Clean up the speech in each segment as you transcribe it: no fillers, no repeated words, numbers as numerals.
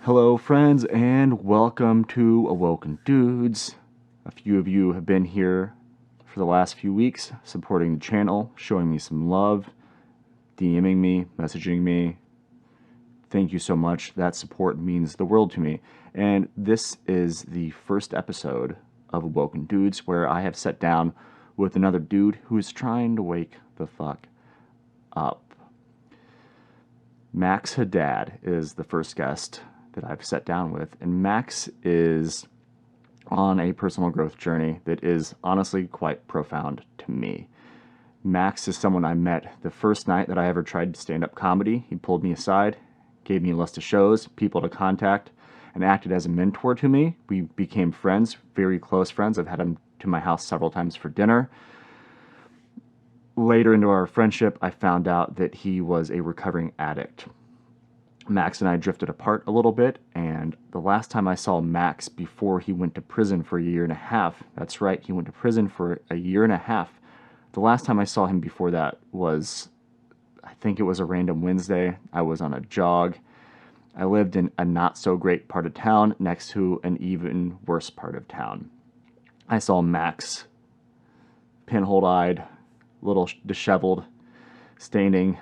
Hello, friends, and welcome to Awoken Dudes. A few of you have been here for the last few weeks, supporting the channel, showing me some love, DMing me, messaging me. Thank you so much. That support means the world to me. And this is the first episode of Awoken Dudes where I have sat down with another dude who is trying to wake the fuck up. Max Haddad is the first guest that I've sat down with, and Max is on a personal growth journey that is honestly quite profound to me. Max is someone I met the first night that I ever tried stand-up comedy. He pulled me aside, gave me a list of shows, people to contact, and acted as a mentor to me. We became friends, very close friends. I've had him to my house several times for dinner. Later into our friendship, I found out that he was a recovering addict. Max and I drifted apart a little bit, and the last time I saw Max before he went to prison for a year and a half, that's right, he went to prison for a year and a half. The last time I saw him before that was, I think it was a random Wednesday. I was on a jog. I lived in a not so great part of town next to an even worse part of town. I saw Max, pinhole-eyed, little disheveled, standing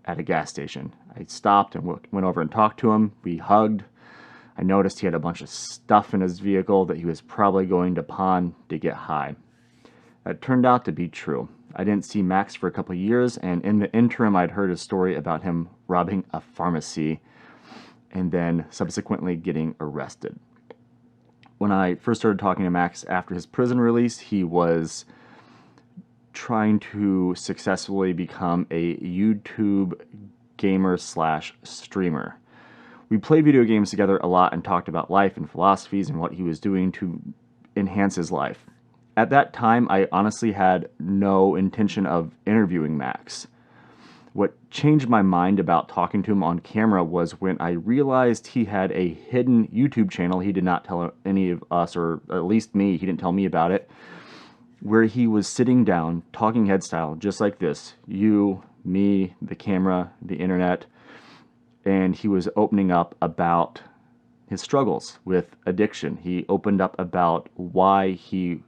at a gas station. I stopped and went over and talked to him. We hugged. I noticed he had a bunch of stuff in his vehicle that he was probably going to pawn to get high. That turned out to be true. I didn't see Max for a couple of years, and in the interim, I'd heard a story about him robbing a pharmacy and then subsequently getting arrested. When I first started talking to Max after his prison release, he was trying to successfully become a YouTube gamer / streamer. We played video games together a lot and talked about life and philosophies and what he was doing to enhance his life. At that time, I honestly had no intention of interviewing Max. What changed my mind about talking to him on camera was when I realized he had a hidden YouTube channel. He did not tell any of us, or at least me, he didn't tell me about it, where he was sitting down, talking head style, just like this. You, me, the camera, the internet, and he was opening up about his struggles with addiction. He opened up about why he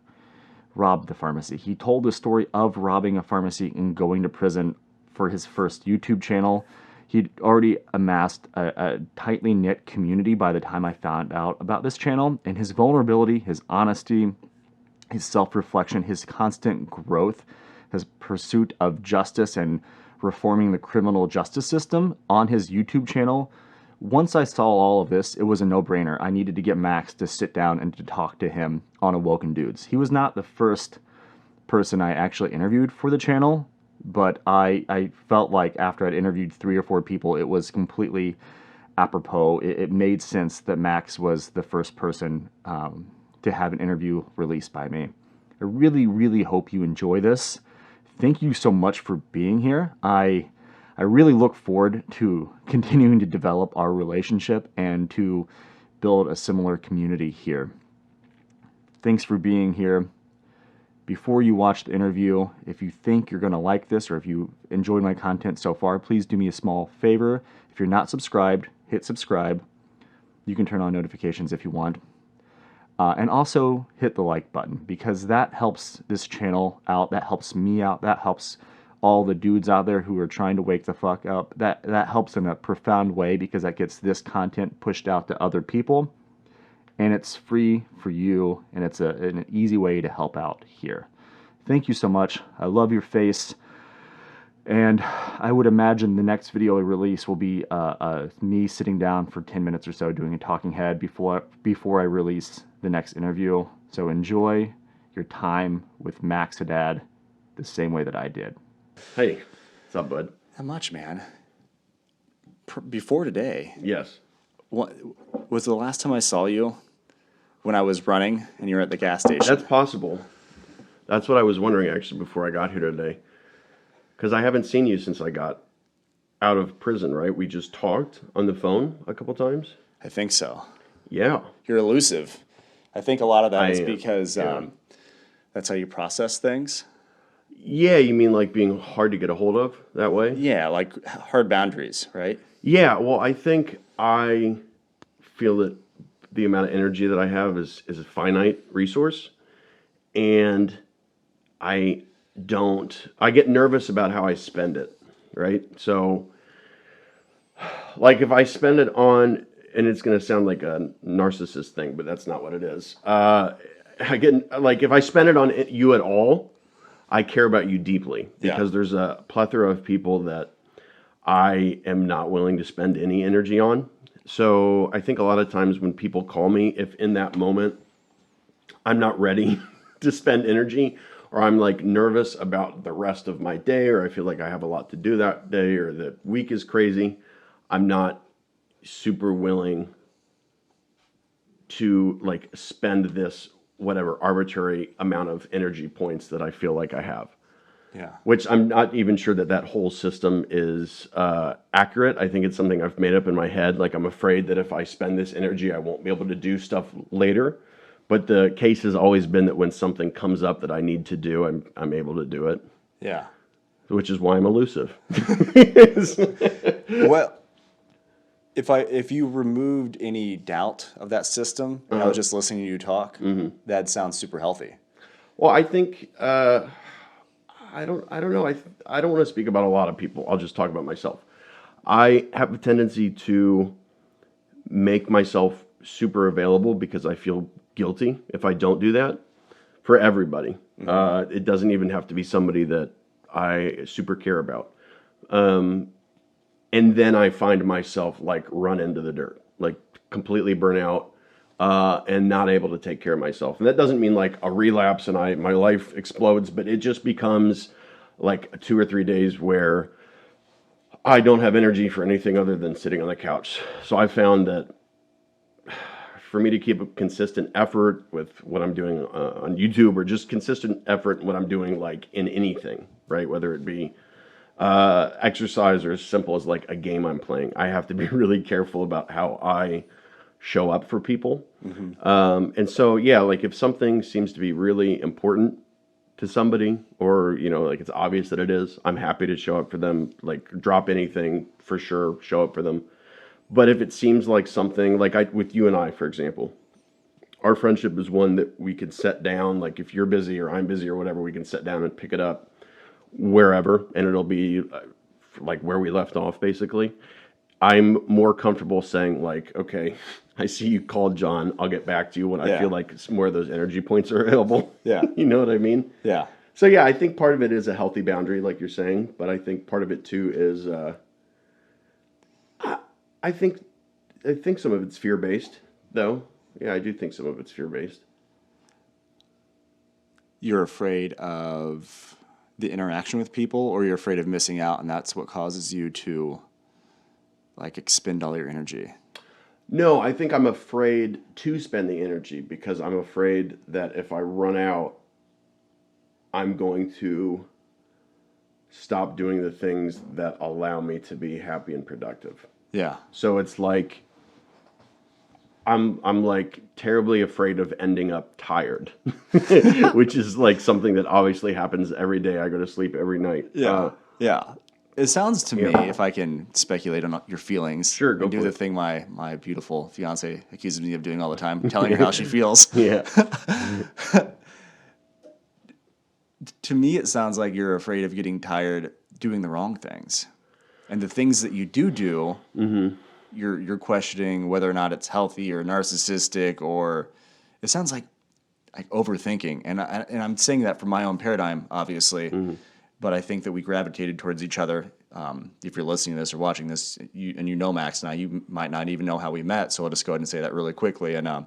robbed the pharmacy. He told the story of robbing a pharmacy and going to prison for his first YouTube channel. He'd already amassed a tightly knit community by the time I found out about this channel, and his vulnerability, his honesty, his self-reflection, his constant growth, his pursuit of justice and reforming the criminal justice system on his YouTube channel. Once I saw all of this, it was a no-brainer. I needed to get Max to sit down and to talk to him on Awoken Dudes. He was not the first person I actually interviewed for the channel, but I felt like after I'd interviewed 3 or 4 people, it was completely apropos. It made sense that Max was the first person to have an interview released by me. I really, really hope you enjoy this. Thank you so much for being here. I really look forward to continuing to develop our relationship and to build a similar community here. Thanks for being here. Before you watch the interview, if you think you're going to like this or if you enjoyed my content so far, please do me a small favor. If you're not subscribed, hit subscribe. You can turn on notifications if you want. And also hit the like button, because that helps this channel out, that helps me out, that helps all the dudes out there who are trying to wake the fuck up. That helps in a profound way, because that gets this content pushed out to other people, and it's free for you, and it's an easy way to help out here. Thank you so much. I love your face, and I would imagine the next video I release will be me sitting down for 10 minutes or so doing a talking head before I release the next interview. So enjoy your time with Max Haddad the same way that I did. Hey, what's up, bud? Not much, man. Before today, Yes. what was the last time I saw you? When I was running and you were at the gas station? That's possible. That's what I was wondering, actually, before I got here today. Because I haven't seen you since I got out of prison, right? We just talked on the phone a couple times. I think so. Yeah. You're elusive. I think a lot of that is am, because yeah. that's how you process things. Yeah, you mean like being hard to get a hold of that way? Yeah, like hard boundaries, right? Yeah, well, I think I feel that the amount of energy that I have is a finite resource, and I I get nervous about how I spend it, right? So, like if I spend it on, and it's going to sound like a narcissist thing, but that's not what it is. I get like if I spend it on you at all, I care about you deeply Yeah. because there's a plethora of people that I am not willing to spend any energy on. So I think a lot of times when people call me, if in that moment I'm not ready to spend energy, or I'm like nervous about the rest of my day, or I feel like I have a lot to do that day, or the week is crazy, I'm not super willing to like spend this whatever arbitrary amount of energy points that I feel like I have. Yeah. Which I'm not even sure that that whole system is accurate. I think it's something I've made up in my head. Like I'm afraid that if I spend this energy, I won't be able to do stuff later. But the case has always been that when something comes up that I need to do, I'm able to do it. Yeah. Which is why I'm elusive. Well, if you removed any doubt of that system, and I was just listening to you talk, that sounds super healthy. Well, I think I don't know. I don't want to speak about a lot of people. I'll just talk about myself. I have a tendency to make myself super available because I feel guilty if I don't do that for everybody. It doesn't even have to be somebody that I super care about. And then I find myself like run into the dirt, like completely burn out, and not able to take care of myself. And that doesn't mean like a relapse and my life explodes, but it just becomes like 2 or 3 days where I don't have energy for anything other than sitting on the couch. So I found that for me to keep a consistent effort with what I'm doing on YouTube, or just consistent effort in what I'm doing like in anything, right? Whether it be exercise or as simple as like a game I'm playing, I have to be really careful about how I show up for people. And so, yeah, like if something seems to be really important to somebody, or, you know, like it's obvious that it is, I'm happy to show up for them, like drop anything for sure, show up for them. But if it seems like something like with you and I, for example, our friendship is one that we could set down, like if you're busy or I'm busy or whatever, we can sit down and pick it up wherever, and it'll be like where we left off, basically. I'm more comfortable saying like, okay, I see you called John. I'll get back to you when I feel like more of those energy points are available. Yeah. You know what I mean? Yeah. So yeah, I think part of it is a healthy boundary, like you're saying, but I think part of it too is, I think some of it's fear based, though. Yeah, I do think some of it's fear based. You're afraid of the interaction with people, or you're afraid of missing out, and that's what causes you to like expend all your energy? No, I think I'm afraid to spend the energy because I'm afraid that if I run out, I'm going to stop doing the things that allow me to be happy and productive. Yeah. So it's like I'm like terribly afraid of ending up tired, which is like something that obviously happens every day. I go to sleep every night. Yeah. Yeah. It sounds to me, if I can speculate on your feelings, Sure, go and do for the it. thing my beautiful fiance accuses me of doing all the time, telling her how she feels. Yeah. To me, it sounds like you're afraid of getting tired doing the wrong things. And the things that you do, you're questioning whether or not it's healthy or narcissistic, or it sounds like overthinking. And I'm saying that from my own paradigm, obviously. But I think that we gravitated towards each other. If you're listening to this or watching this, you know Max and I, you might not even know how we met. So I'll just go ahead and say that really quickly. And I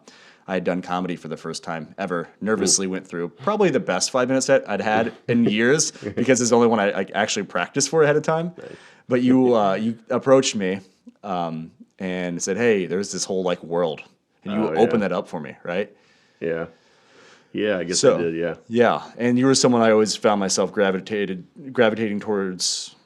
had done comedy for the first time ever. Nervously went through probably the best 5-minute set I'd had in years, because it's the only one I actually practiced for ahead of time. Nice. But you approached me and said, "Hey, there's this whole like world," and you opened that up for me, right? Yeah. Yeah, I guess I did, yeah. Yeah, and you were someone I always found myself gravitating towards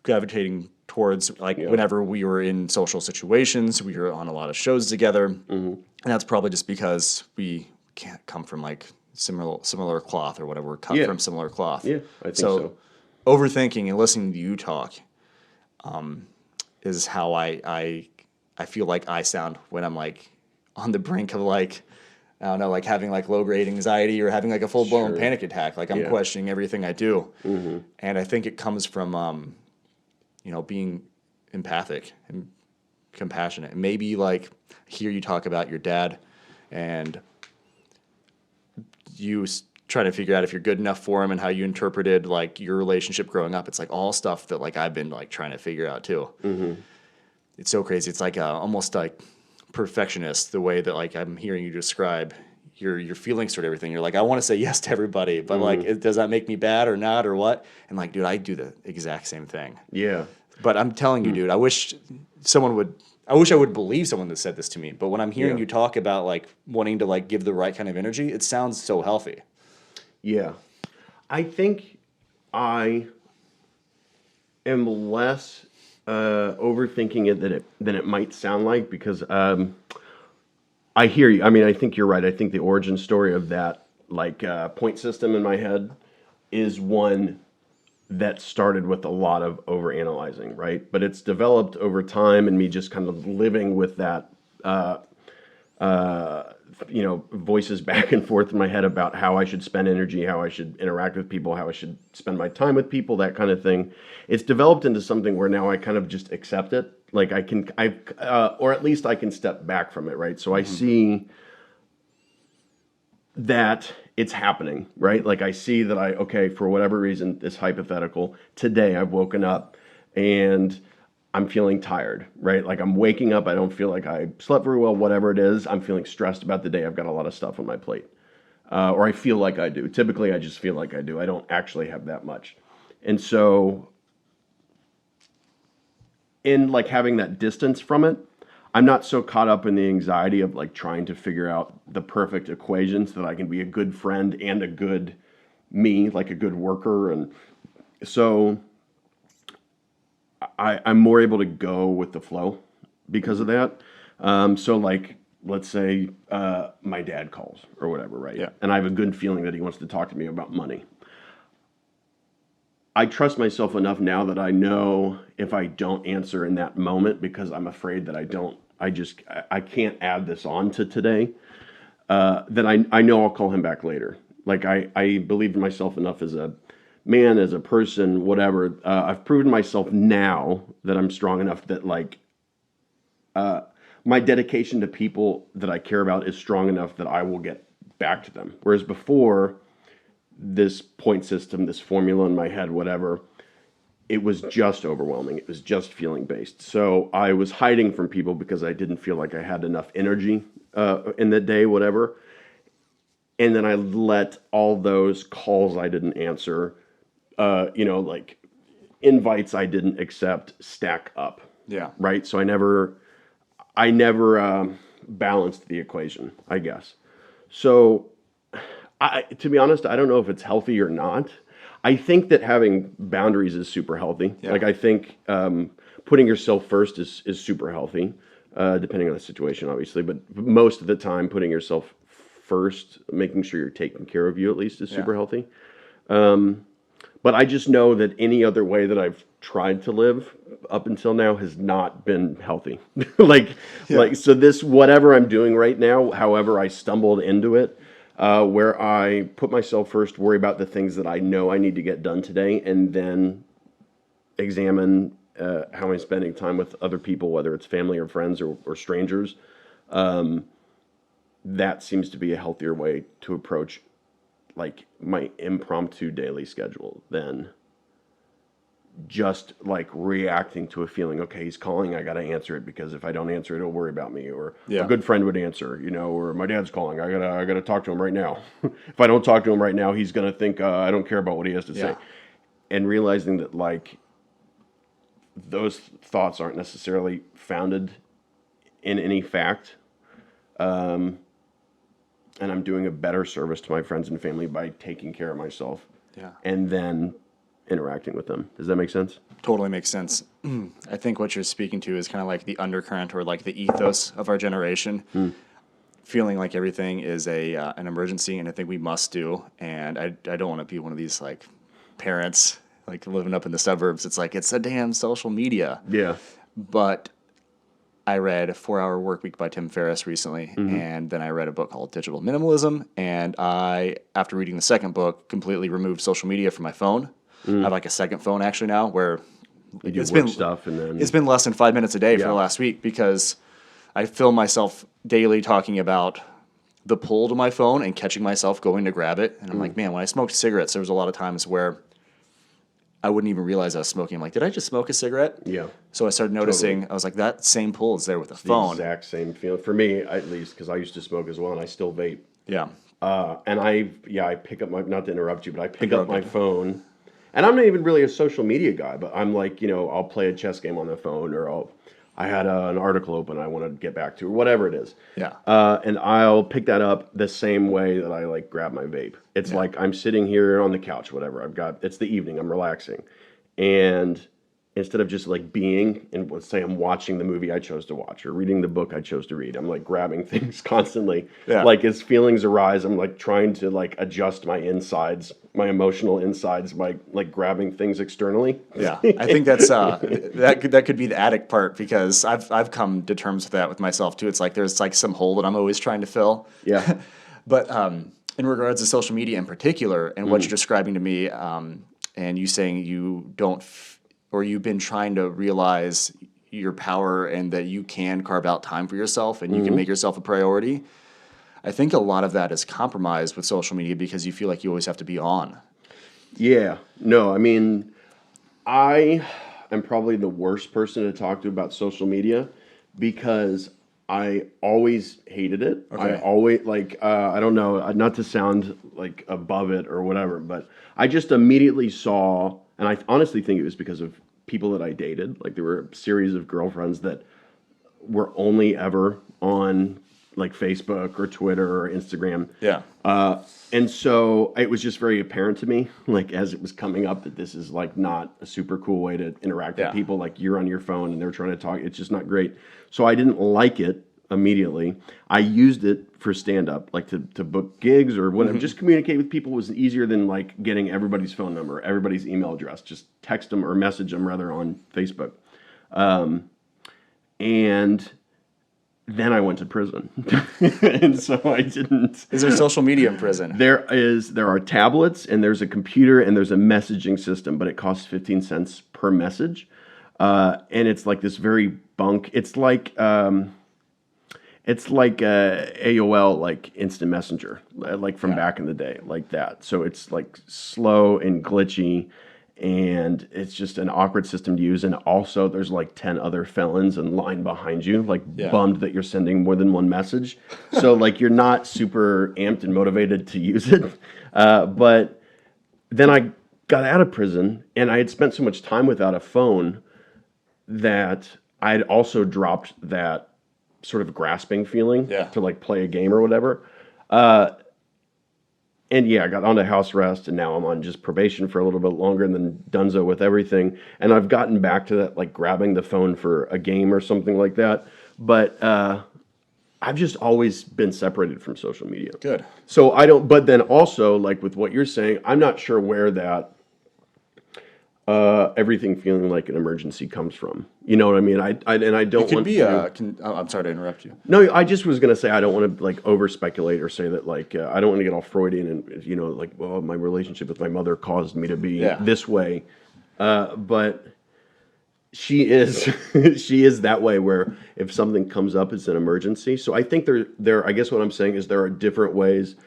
like whenever we were in social situations. We were on a lot of shows together, and that's probably just because we can't come from like similar cloth or whatever. We're cut from similar cloth. Yeah, I think so. Overthinking and listening to you talk is how I I feel like I sound when I'm like on the brink of like, I don't know, like having like low grade anxiety or having like a full blown Sure. panic attack. Like I'm Yeah. questioning everything I do. And I think it comes from, being empathic and compassionate. And maybe like hear you talk about your dad and you trying to figure out if you're good enough for him and how you interpreted like your relationship growing up. It's like all stuff that like I've been like trying to figure out too. It's so crazy. It's like almost like perfectionist the way that like I'm hearing you describe your feelings toward everything. You're like, I want to say yes to everybody, but like, does that make me bad or not or what? And like, dude, I do the exact same thing. Yeah. But I'm telling you, dude, I wish I would believe someone that said this to me. But when I'm hearing Yeah. you talk about like wanting to like give the right kind of energy, it sounds so healthy. Yeah. I think I am less overthinking it than it might sound like because I hear you. I mean, I think you're right. I think the origin story of that like point system in my head is one that started with a lot of overanalyzing, right? But it's developed over time and me just kind of living with that voices back and forth in my head about how I should spend energy, how I should interact with people, how I should spend my time with people, that kind of thing. It's developed into something where now I kind of just accept it. Like or at least I can step back from it, right? So I see that it's happening, right? Like I see that okay, for whatever reason, this hypothetical, today I've woken up and I'm feeling tired, right? Like I'm waking up, I don't feel like I slept very well, whatever it is. I'm feeling stressed about the day. I've got a lot of stuff on my plate. Or I feel like I do. Typically, I just feel like I do. I don't actually have that much. And so in like having that distance from it, I'm not so caught up in the anxiety of like trying to figure out the perfect equations that I can be a good friend and a good me, like a good worker. And so I'm more able to go with the flow because of that. So like, let's say my dad calls or whatever, right? Yeah. And I have a good feeling that he wants to talk to me about money. I trust myself enough now that I know if I don't answer in that moment because I'm afraid that I can't add this on to today, then I know I'll call him back later. Like I believe in myself enough as a man, as a person, whatever. I've proven myself now that I'm strong enough that like my dedication to people that I care about is strong enough that I will get back to them. Whereas before, this point system, this formula in my head, whatever, it was just overwhelming. It was just feeling based. So I was hiding from people because I didn't feel like I had enough energy in the day, whatever. And then I let all those calls I didn't answer, like invites I didn't accept stack up. Yeah. Right. So I never balanced the equation, I guess. So to be honest, I don't know if it's healthy or not. I think that having boundaries is super healthy. Yeah. Like I think putting yourself first is super healthy, depending on the situation, obviously. But most of the time, putting yourself first, making sure you're taking care of you at least, is super healthy. But I just know that any other way that I've tried to live up until now has not been healthy. So this, whatever I'm doing right now, however I stumbled into it, where I put myself first, worry about the things that I know I need to get done today, and then examine how I'm spending time with other people, whether it's family or friends or strangers. That seems to be a healthier way to approach like my impromptu daily schedule than just like reacting to a feeling. Okay, he's calling, I got to answer it because if I don't answer it, he'll worry about me. Or a good friend would answer, or my dad's calling, I gotta talk to him right now. If I don't talk to him right now, he's gonna think I don't care about what he has to say. And realizing that like those thoughts aren't necessarily founded in any fact. And I'm doing a better service to my friends and family by taking care of myself. Yeah. And then interacting with them. Does that make sense? Totally makes sense. I think what you're speaking to is kind of like the undercurrent or like the ethos of our generation. Feeling like everything is an emergency and a thing we must do. And I don't want to be one of these like parents like living up in the suburbs. It's like, it's a damn social media. Yeah. But I read 4-Hour Workweek by Tim Ferriss recently, and then I read a book called Digital Minimalism, and I, after reading the second book, completely removed social media from my phone. I have like a second phone actually now where You do it's work been stuff and then it's been less than 5 minutes a day for Yeah. the last week because I film myself daily talking about the pull to my phone and catching myself going to grab it. And I'm like, man, when I smoked cigarettes, there was a lot of times where I wouldn't even realize I was smoking. I'm like, did I just smoke a cigarette? Yeah. So I started noticing, I was like, that same pull is there with the The phone. exact same feeling for me, at least, because I used to smoke as well, and I still vape. Yeah. And I pick up my, not to interrupt you, but I pick up my phone, and I'm not even really a social media guy, but I'm like, I'll play a chess game on the phone, or I had an article open I want to get back to, or whatever it is. Yeah. And I'll pick that up the same way that I like grab my vape. It's like I'm sitting here on the couch, whatever. It's the evening, I'm relaxing. And instead of just like being, and let's say I'm watching the movie I chose to watch or reading the book I chose to read, I'm like grabbing things constantly. Yeah. Like as feelings arise, I'm like trying to like adjust my insides, my emotional insides by like grabbing things externally. Yeah, I think that's that could be the addict part because I've come to terms with that with myself too. It's like there's like some hole that I'm always trying to fill. Yeah. But in regards to social media in particular, and what you're describing to me, and you saying you don't, or you've been trying to realize your power and that you can carve out time for yourself and you can make yourself a priority. I think a lot of that is compromised with social media because you feel like you always have to be on. Yeah. No, I mean, I am probably the worst person to talk to about social media because I always hated it. I Okay. always like I don't know, not to sound like above it or whatever, but I just immediately saw, and I honestly think it was because of people that I dated. Like there were a series of girlfriends that were only ever on like Facebook or Twitter or Instagram. Yeah. And so it was just very apparent to me, like as it was coming up, that this is like not a super cool way to interact Yeah. with people. Like you're on your phone and they're trying to talk. It's just not great. So I didn't like it immediately. I used it for stand up, like to book gigs or whatever. Just communicate with people was easier than like getting everybody's phone number, everybody's email address. Just text them or message them rather on Facebook. And then I went to prison. And so I didn't. Is there social media in prison? There are tablets and there's a computer and there's a messaging system, but it costs 15 cents per message. And it's like this very bunk. It's like AOL, like instant messenger, like from back in the day, like that. So it's like slow and glitchy, and it's just an awkward system to use. And also, there's like 10 other felons in line behind you, like bummed that you're sending more than one message. So like you're not super amped and motivated to use it. But then I got out of prison, and I had spent so much time without a phone that I had also dropped that sort of grasping feeling to like play a game or whatever. And yeah, I got onto house arrest, and now I'm on just probation for a little bit longer, and then donezo with everything. And I've gotten back to that, like grabbing the phone for a game or something like that. But I've just always been separated from social media. Good. So I don't, but then also, like with what you're saying, I'm not sure where that everything feeling like an emergency comes from. You know what I mean? I don't Could want be to. I'm sorry to interrupt you. No, I just was gonna say I don't want to like over speculate or say that like I don't want to get all Freudian and like, well, my relationship with my mother caused me to be this way, but she is she is that way where if something comes up, it's an emergency. So I think there I guess what I'm saying is there are different ways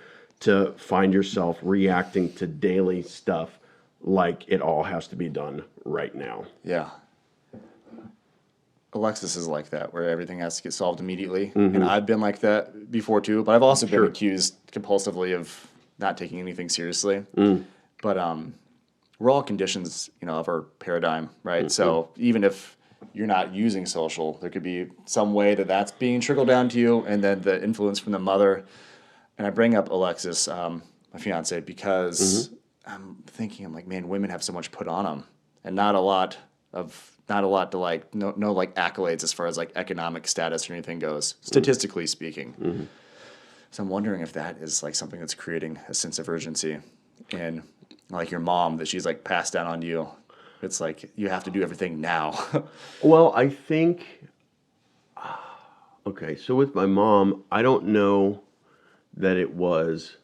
to find yourself reacting to daily stuff like it all has to be done right now. Yeah. Alexis is like that, where everything has to get solved immediately. And I've been like that before too, but I've also been accused compulsively of not taking anything seriously. But we're all conditions, of our paradigm, right? So even if you're not using social, there could be some way that that's being trickled down to you, and then the influence from the mother. And I bring up Alexis, my fiance, because I'm like, man, women have so much put on them, and not a lot to like, no like accolades as far as like economic status or anything goes, statistically speaking. So I'm wondering if that is like something that's creating a sense of urgency, and like your mom, that she's like passed down on you. It's like you have to do everything now. Well, I think Okay, so with my mom, I don't know that it was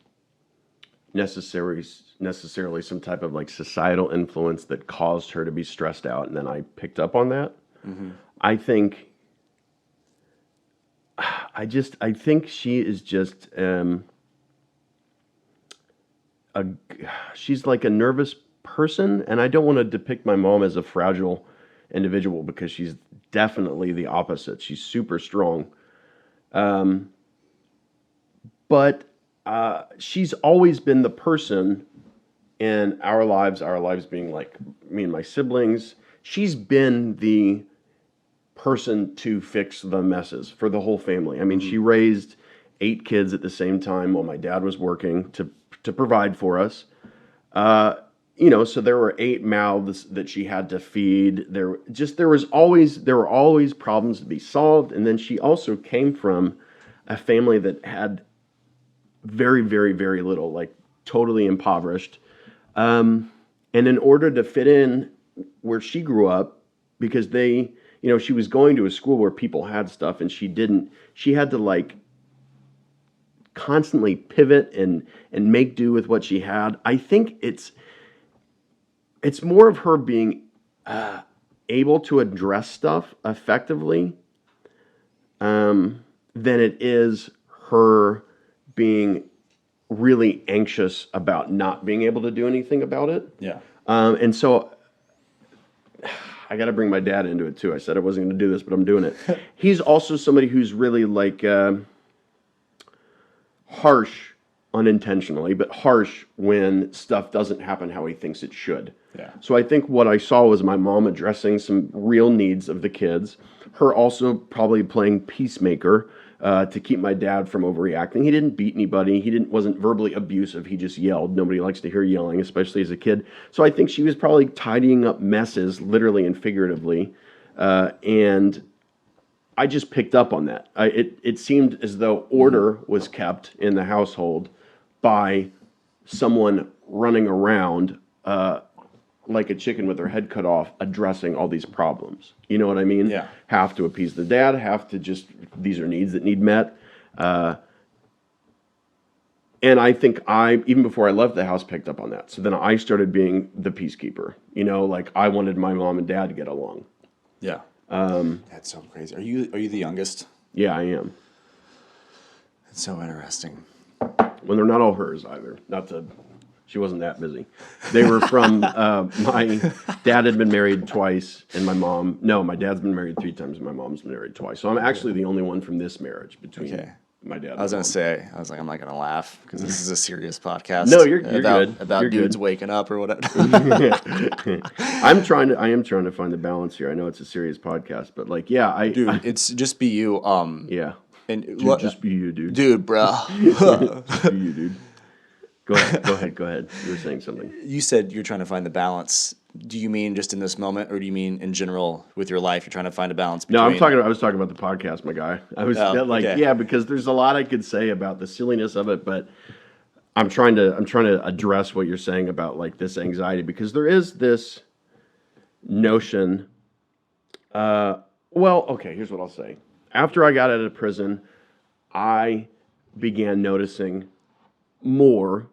necessarily some type of like societal influence that caused her to be stressed out, and then I picked up on that. I think I think she is just a she's like a nervous person, and I don't want to depict my mom as a fragile individual because she's definitely the opposite. She's super strong. But she's always been the person in our lives being like me and my siblings. She's been the person to fix the messes for the whole family. I mean, she raised 8 kids at the same time while my dad was working to provide for us. So there were 8 mouths that she had to feed. There were always problems to be solved. And then she also came from a family that had very, very, very little, like totally impoverished. And in order to fit in where she grew up, because she was going to a school where people had stuff and she didn't, she had to like constantly pivot and make do with what she had. I think it's more of her being able to address stuff effectively than it is her being really anxious about not being able to do anything about it. Yeah. And so I got to bring my dad into it too. I said I wasn't going to do this, but I'm doing it. He's also somebody who's really like harsh unintentionally, but harsh when stuff doesn't happen how he thinks it should. Yeah. So I think what I saw was my mom addressing some real needs of the kids, her also probably playing peacemaker to keep my dad from overreacting. He didn't beat anybody. Wasn't verbally abusive. He just yelled. Nobody likes to hear yelling, especially as a kid. So I think she was probably tidying up messes, literally and figuratively. And I just picked up on that. It seemed as though order was kept in the household by someone running around like a chicken with their head cut off, addressing all these problems. You know what I mean? Yeah. Have to appease the dad, these are needs that need met. And I think even before I left the house, picked up on that. So then I started being the peacekeeper. Like I wanted my mom and dad to get along. Yeah. That's so crazy. Are you the youngest? Yeah, I am. That's so interesting. When they're not all hers either. She wasn't that busy. They were from, my dad had been married twice, and my dad's been married 3 times, and my mom's been married twice. So I'm actually the only one from this marriage between my dad and I was my going to mom. say, I was like, I'm not going to laugh because this is a serious podcast. No, you're good. About You're dudes good. waking up or whatever. I am trying to find the balance here. I know it's a serious podcast, but like, yeah, Dude, it's just be you. yeah. And Dude, just be you, dude. Dude, bro. Just be you, dude. Go ahead. You were saying something. You said you're trying to find the balance. Do you mean just in this moment, or do you mean in general with your life? You're trying to find a balance between... No, I was talking about the podcast, my guy. I was okay. Yeah, because there's a lot I could say about the silliness of it, but I'm trying to address what you're saying about like this anxiety, because there is this notion. Here's what I'll say. After I got out of prison, I began noticing more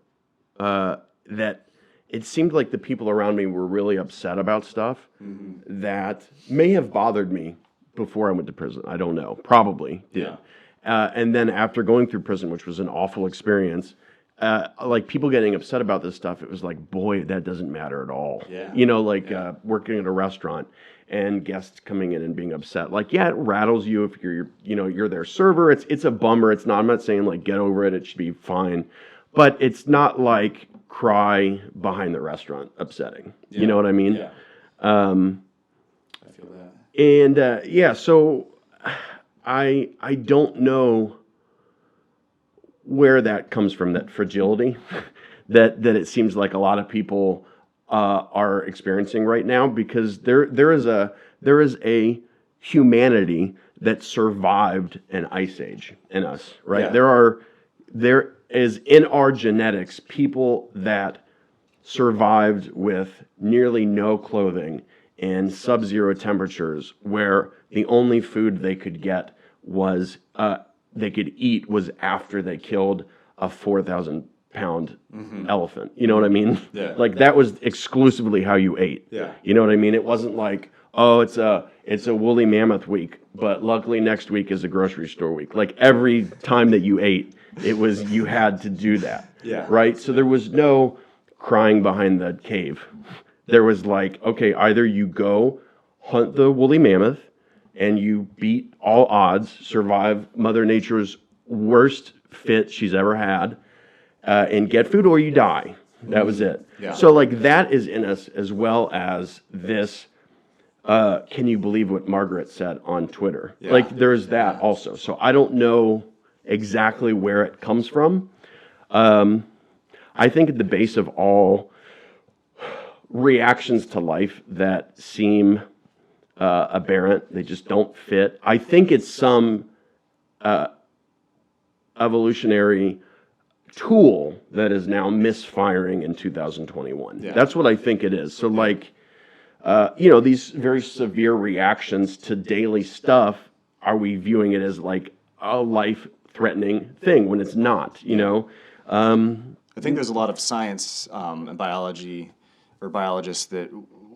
that it seemed like the people around me were really upset about stuff that may have bothered me before I went to prison. I don't know. Probably did. Yeah. And then after going through prison, which was an awful experience, like people getting upset about this stuff, it was like, boy, that doesn't matter at all. Yeah. Working at a restaurant and guests coming in and being upset. Like, yeah, it rattles you if you're their server. It's a bummer. It's not. I'm not saying like get over it. It should be fine. But it's not like cry behind the restaurant upsetting. Yeah. You know what I mean? Yeah. I feel that. And so I don't know where that comes from, that fragility that it seems like a lot of people are experiencing right now, because there is a humanity that survived an ice age in us, right? Yeah. There is in our genetics people that survived with nearly no clothing and sub-zero temperatures, where the only food they could get was they could eat was after they killed a 4,000-pound elephant. You know what I mean? Yeah. Like that was exclusively how you ate. Yeah. You know what I mean? It wasn't like, oh, it's a woolly mammoth week, but luckily next week is a grocery store week. Like every time that you ate, it was you had to do that. Yeah. Right? So there was no crying behind the cave. There was like, okay, either you go hunt the woolly mammoth and you beat all odds, survive Mother Nature's worst fit she's ever had, and get food, or you die. That was it. Yeah. So like that is in us, as well as this. Can you believe what Margaret said on Twitter? Yeah. Like there's that also. So I don't know exactly where it comes from. I think at the base of all reactions to life that seem aberrant, they just don't fit. I think it's some evolutionary tool that is now misfiring in 2021. Yeah. That's what I think it is. So like, these very severe reactions to daily stuff, are we viewing it as like a life-threatening thing when it's not, you know? I think there's a lot of science and biology or biologists that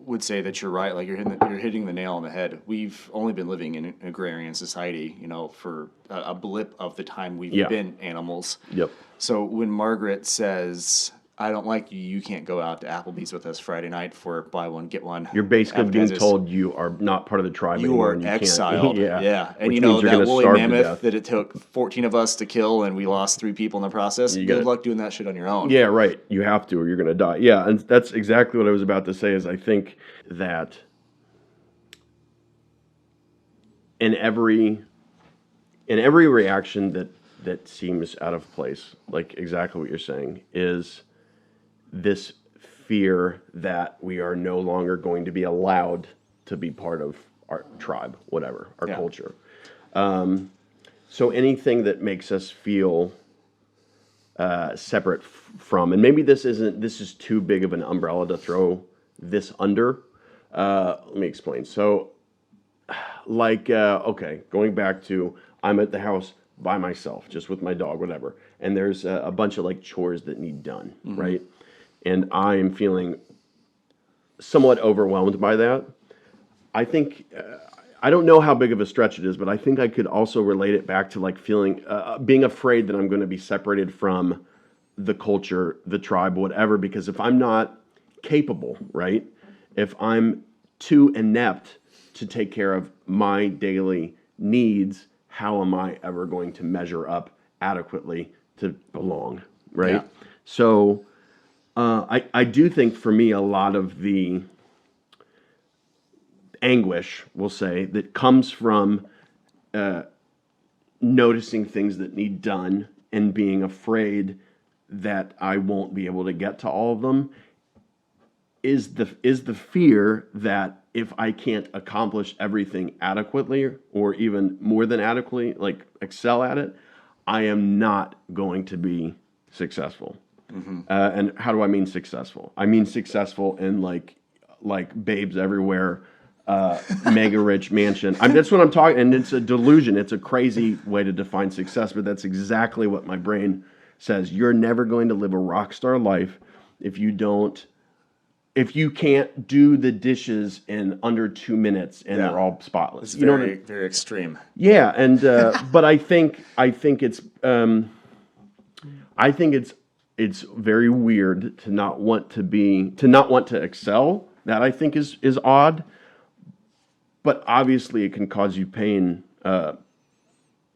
would say that you're right. Like you're hitting the nail on the head. We've only been living in an agrarian society, for a blip of the time we've been animals. Yep. So when Margaret says, "I don't like you. You can't go out to Applebee's with us Friday night for buy one get one," You're basically being appetizers. told you are not part of the tribe You anymore. are and you exiled. Can't. Yeah. And Which you know means you're that gonna woolly starve to mammoth death. that it took 14 of us to kill and we lost 3 people in the process. You Good gotta- luck doing that shit on your own. Yeah, right. You have to, or you're going to die. Yeah, and that's exactly what I was about to say. Is I think that in every reaction that seems out of place, like exactly what you're saying, is this fear that we are no longer going to be allowed to be part of our tribe, whatever, our culture. So anything that makes us feel separate from, and maybe this is too big of an umbrella to throw this under. Let me explain. So, okay, going back to, I'm at the house by myself, just with my dog, whatever, and there's a bunch of like chores that need done, right? And I am feeling somewhat overwhelmed by that. I think, I don't know how big of a stretch it is, but I think I could also relate it back to like feeling, being afraid that I'm going to be separated from the culture, the tribe, whatever, because if I'm not capable, right? If I'm too inept to take care of my daily needs, how am I ever going to measure up adequately to belong, right? Yeah. So I do think for me, a lot of the anguish, we'll say, that comes from noticing things that need done and being afraid that I won't be able to get to all of them is the fear that if I can't accomplish everything adequately or even more than adequately, like excel at it, I am not going to be successful. And how do I mean successful? I mean successful in like babes everywhere, mega rich mansion. That's what I'm talking. And it's a delusion. It's a crazy way to define success, but that's exactly what my brain says. You're never going to live a rock star life if you can't do the dishes in under 2 minutes and they're all spotless. It's very, very extreme. Yeah, and but I think it's very weird to not want to excel. That I think is odd. But obviously it can cause you pain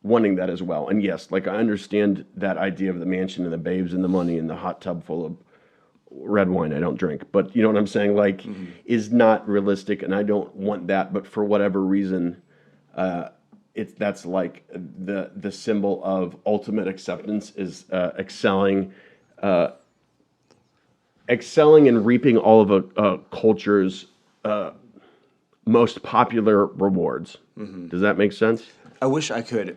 wanting that as well. And yes, like I understand that idea of the mansion and the babes and the money and the hot tub full of red wine I don't drink, but you know what I'm saying, like is not realistic, and I don't want that. But for whatever reason, that's like the symbol of ultimate acceptance is excelling and reaping all of a culture's most popular rewards. Does that make sense? I wish I could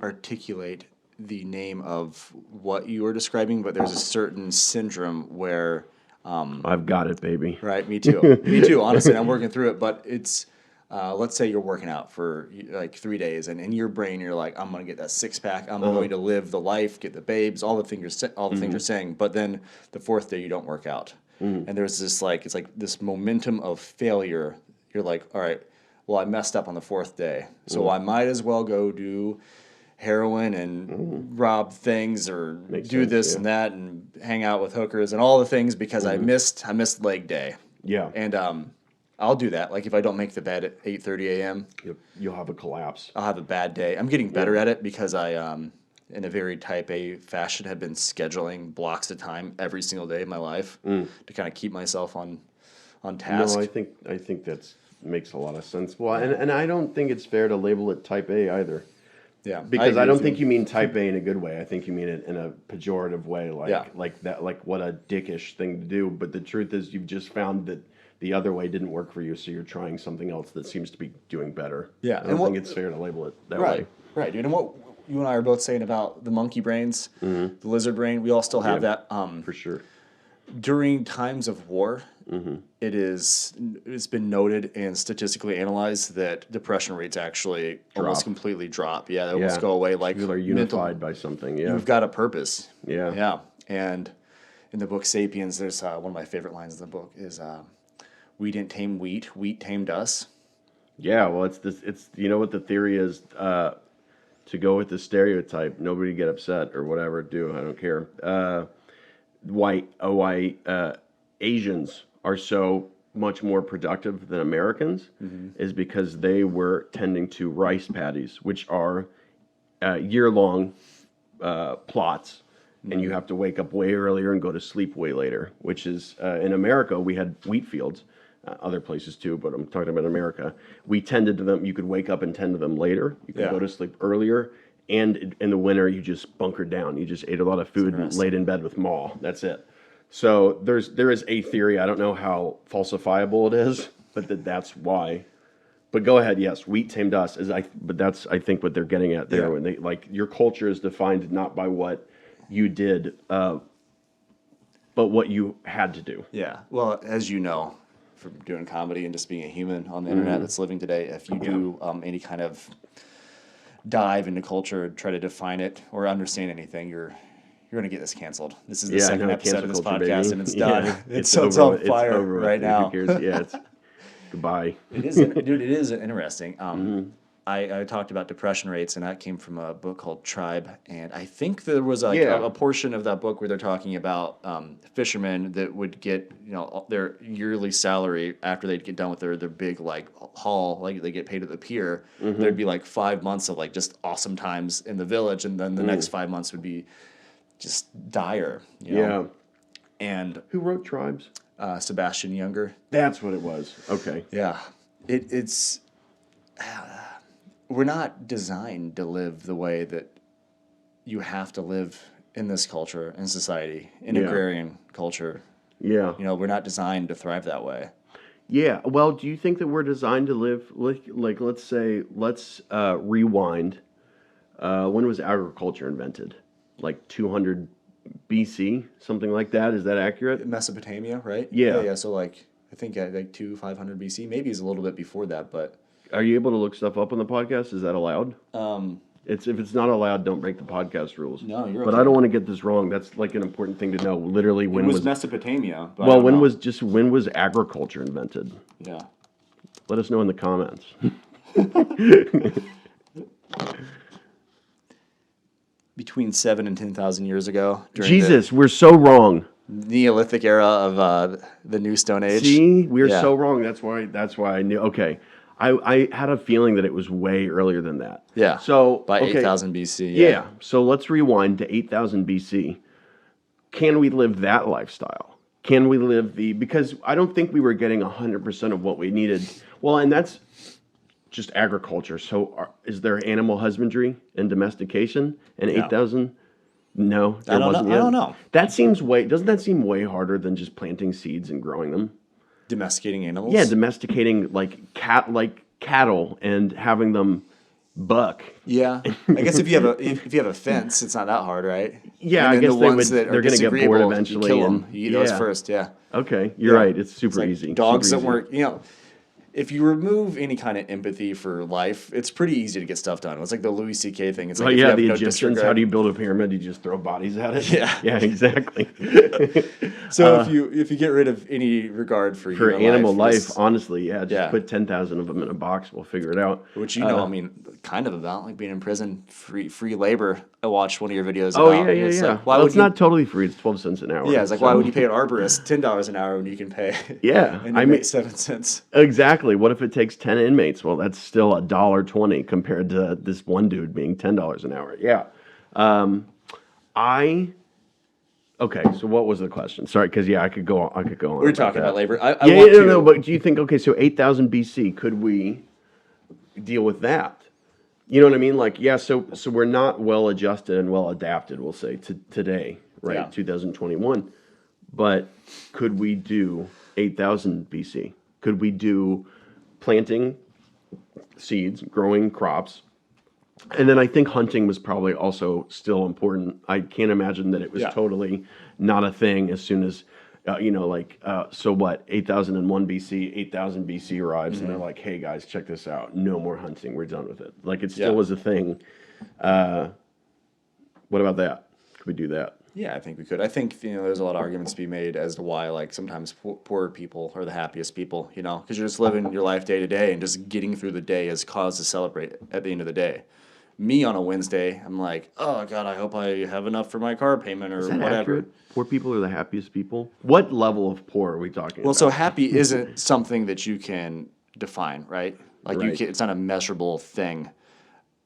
articulate the name of what you were describing, but there's a certain syndrome where I've got it, baby. right, me too. Me too, honestly. I'm working through it, but it's let's say you're working out for like 3 days, and in your brain you're like, I'm gonna get that six pack. I'm going to live the life, get the babes, all the things you're saying. But then the fourth day you don't work out, and there's this like it's like this momentum of failure. You're like, all right, well I messed up on the fourth day, so I might as well go do heroin and rob things or do this and that and hang out with hookers and all the things because I missed leg day. Yeah. And I'll do that. Like if I don't make the bed at 8:30 a.m., You'll have a collapse. I'll have a bad day. I'm getting better at it because I in a very type A fashion have been scheduling blocks of time every single day of my life to kind of keep myself on task. No, I think that's makes a lot of sense. Well, and I don't think it's fair to label it type A either. Yeah, Because I don't think you mean type A in a good way. I think you mean it in a pejorative way, like what a dickish thing to do. But the truth is, you've just found that the other way didn't work for you, so you're trying something else that seems to be doing better. Yeah, I don't think it's fair to label it that way. Right, dude. And what you and I are both saying about the monkey brains, the lizard brain, we all still have that. For sure. During times of war, it's been noted and statistically analyzed that depression rates actually almost completely drop. Yeah, they almost go away. Like people are unified by something. Yeah, you've got a purpose. Yeah. And in the book *Sapiens*, there's one of my favorite lines in the book is, "We didn't tame wheat; wheat tamed us." Yeah, well, it's this. It's you know what the theory is. To go with the stereotype, nobody get upset or whatever. I don't care. Asians are so much more productive than Americans is because they were tending to rice paddies, which are year-long plots, and you have to wake up way earlier and go to sleep way later, which is, in America, we had wheat fields, other places too, but I'm talking about America. We tended to them, you could wake up and tend to them later, you could go to sleep earlier, and in the winter, you just bunkered down. You just ate a lot of food and laid in bed with Ma. That's it. So there is a theory. I don't know how falsifiable it is, but that's why. But go ahead. Yes, wheat tamed us. But that's I think what they're getting at there. When they like your culture is defined not by what you did, but what you had to do. Yeah. Well, as you know, from doing comedy and just being a human on the internet that's living today, if you do any kind of dive into culture, try to define it or understand anything, you're going to get this canceled. This is the second episode of this podcast, and it's done. Yeah, it's on fire right now. Yeah, it's goodbye. It is, dude. It is interesting. I talked about depression rates, and that came from a book called Tribe. And I think there was a portion of that book where they're talking about fishermen that would get their yearly salary after they'd get done with their big haul, like they get paid at the pier. There'd be 5 months of just awesome times in the village, and then the next 5 months would be just dire. You know? And who wrote Tribes? Sebastian Junger. That's what it was. Okay. Yeah, it's. We're not designed to live the way that you have to live in this culture and society, in agrarian culture. Yeah. We're not designed to thrive that way. Yeah. Well, do you think that we're designed to live like let's rewind. When was agriculture invented? 200 BC, something like that. Is that accurate? Mesopotamia, right? Yeah. So I think 500 BC, maybe it's a little bit before that, but. Are you able to look stuff up on the podcast? Is that allowed? If it's not allowed, don't break the podcast rules. No, you're. But okay. I don't want to get this wrong. That's an important thing to know. Literally, when was Mesopotamia? Well, when was agriculture invented? Yeah. Let us know in the comments. Between 7,000 and 10,000 years ago. Jesus, we're so wrong. Neolithic era of the New Stone Age. See, we're so wrong. That's why I knew. Okay. I had a feeling that it was way earlier than that. Yeah. So by 8,000 BC. Yeah. So let's rewind to 8,000 BC. Can we live that lifestyle? Can we live because I don't think we were getting 100% of what we needed. Well, and that's just agriculture. So is there animal husbandry and domestication in 8,000? No, there wasn't yet. I don't know. Doesn't that seem way harder than just planting seeds and growing them? Domesticating animals? Yeah, domesticating cattle and having them buck. Yeah, I guess if you have a fence, it's not that hard, right? Yeah, I guess they're going to get bored eventually. You kill them. You eat those first. Yeah. Okay, you're right. It's super easy. Dogs super that weren't. if you remove any kind of empathy for life, it's pretty easy to get stuff done. It's like the Louis C.K. thing. It's like if you yeah, have the no Egyptians. disregard- How do you build a pyramid? You just throw bodies at it. Yeah. Yeah, exactly. So if you get rid of any regard for For human animal life, just- honestly, just Yeah. put 10,000 of them in a box. We'll figure it out. which I mean, kind of about like being in prison, free labor. I watched one of your videos. Oh about, yeah. It's like, why Well, would it's you? not totally free. It's 12 cents an hour. Yeah, it's like so- why would you pay an arborist $10 an hour when you can pay? Yeah, an I inmate mean- 7 cents. Exactly. What if it takes 10 inmates? Well, that's still $1.20 compared to this one dude being $10 an hour. Yeah. Okay. So what was the question? Sorry, because I could go on. We're talking about labor. I Yeah, want to. no. But do you think? Okay, so 8,000 BC, could we deal with that? You know what I mean? Like, yeah. So we're not well adjusted and well adapted. We'll say to today, right? Yeah. 2021. But could we do 8,000 BC? Could we do planting seeds, growing crops? And then I think hunting was probably also still important. I can't imagine that it was Yeah. totally not a thing as soon as, so what, 8,001 BC, 8,000 BC arrives, and they're like, hey guys, check this out. No more hunting. We're done with it. Like it still Yeah. was a thing. What about that? Could we do that? Yeah, I think we could. I think there's a lot of arguments to be made as to why like sometimes poorer people are the happiest people. Because you're just living your life day to day, and just getting through the day is cause to celebrate at the end of the day. Me on a Wednesday, I'm like, oh God, I hope I have enough for my car payment or Is that whatever. accurate? Poor people are the happiest people? What level of poor are we talking Well, about? so happy isn't something that you can define, right? Like Right. it's not a measurable thing.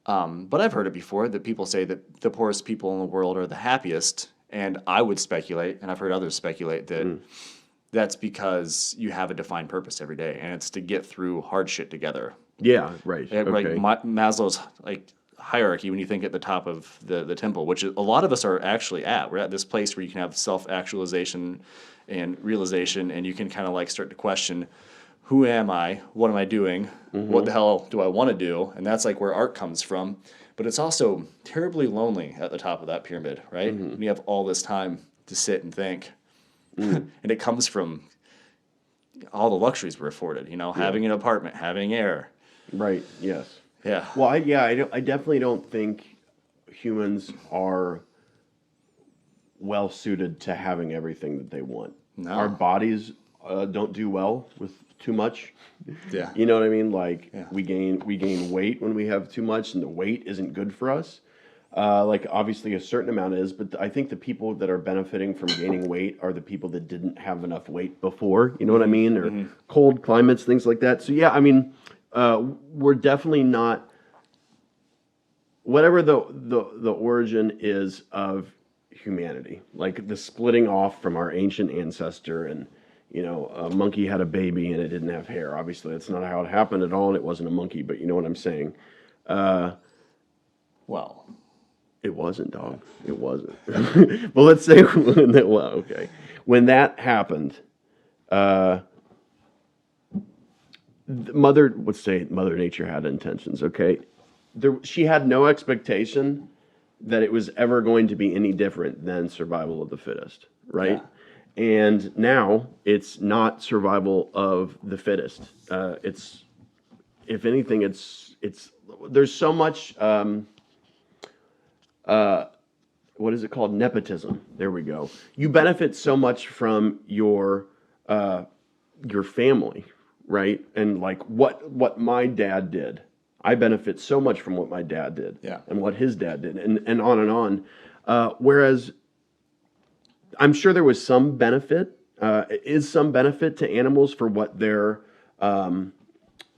But I've heard it before that people say that the poorest people in the world are the happiest, and I would speculate, and I've heard others speculate that that's because you have a defined purpose every day, and it's to get through hard shit together. Yeah, right. Like Okay. Maslow's hierarchy, when you think at the top of the temple, which a lot of us are actually at. We're at this place where you can have self-actualization and realization, and you can kind of start to question, who am I? What am I doing? What the hell do I want to do? And that's where art comes from. But it's also terribly lonely at the top of that pyramid, right? When you have all this time to sit and think. And it comes from all the luxuries we're afforded, having an apartment, having air. Right, yes. Yeah. Well, I definitely don't think humans are well suited to having everything that they want. No. Our bodies don't do well with too much. Yeah. You know what I mean? Like Yeah. we gain weight when we have too much, and the weight isn't good for us. Obviously a certain amount is, but I think the people that are benefiting from gaining weight are the people that didn't have enough weight before. You know what I mean? Or cold climates, things like that. So yeah, I mean, we're definitely not. Whatever the origin is of humanity, like the splitting off from our ancient ancestor, and a monkey had a baby and it didn't have hair. Obviously, that's not how it happened at all, and it wasn't a monkey. But you know what I'm saying? Well, It wasn't, dog. It wasn't. Well, let's say okay. When that happened, Mother Nature had intentions. Okay, she had no expectation that it was ever going to be any different than survival of the fittest, right? Yeah. And now it's not survival of the fittest. It's, if anything, it's there's so much. What is it called? Nepotism. There we go. You benefit so much from your family, right? And what my dad did. I benefit so much from what my dad did, Yeah. and what his dad did, and on and on. Whereas I'm sure there was some benefit, is some benefit to animals for what their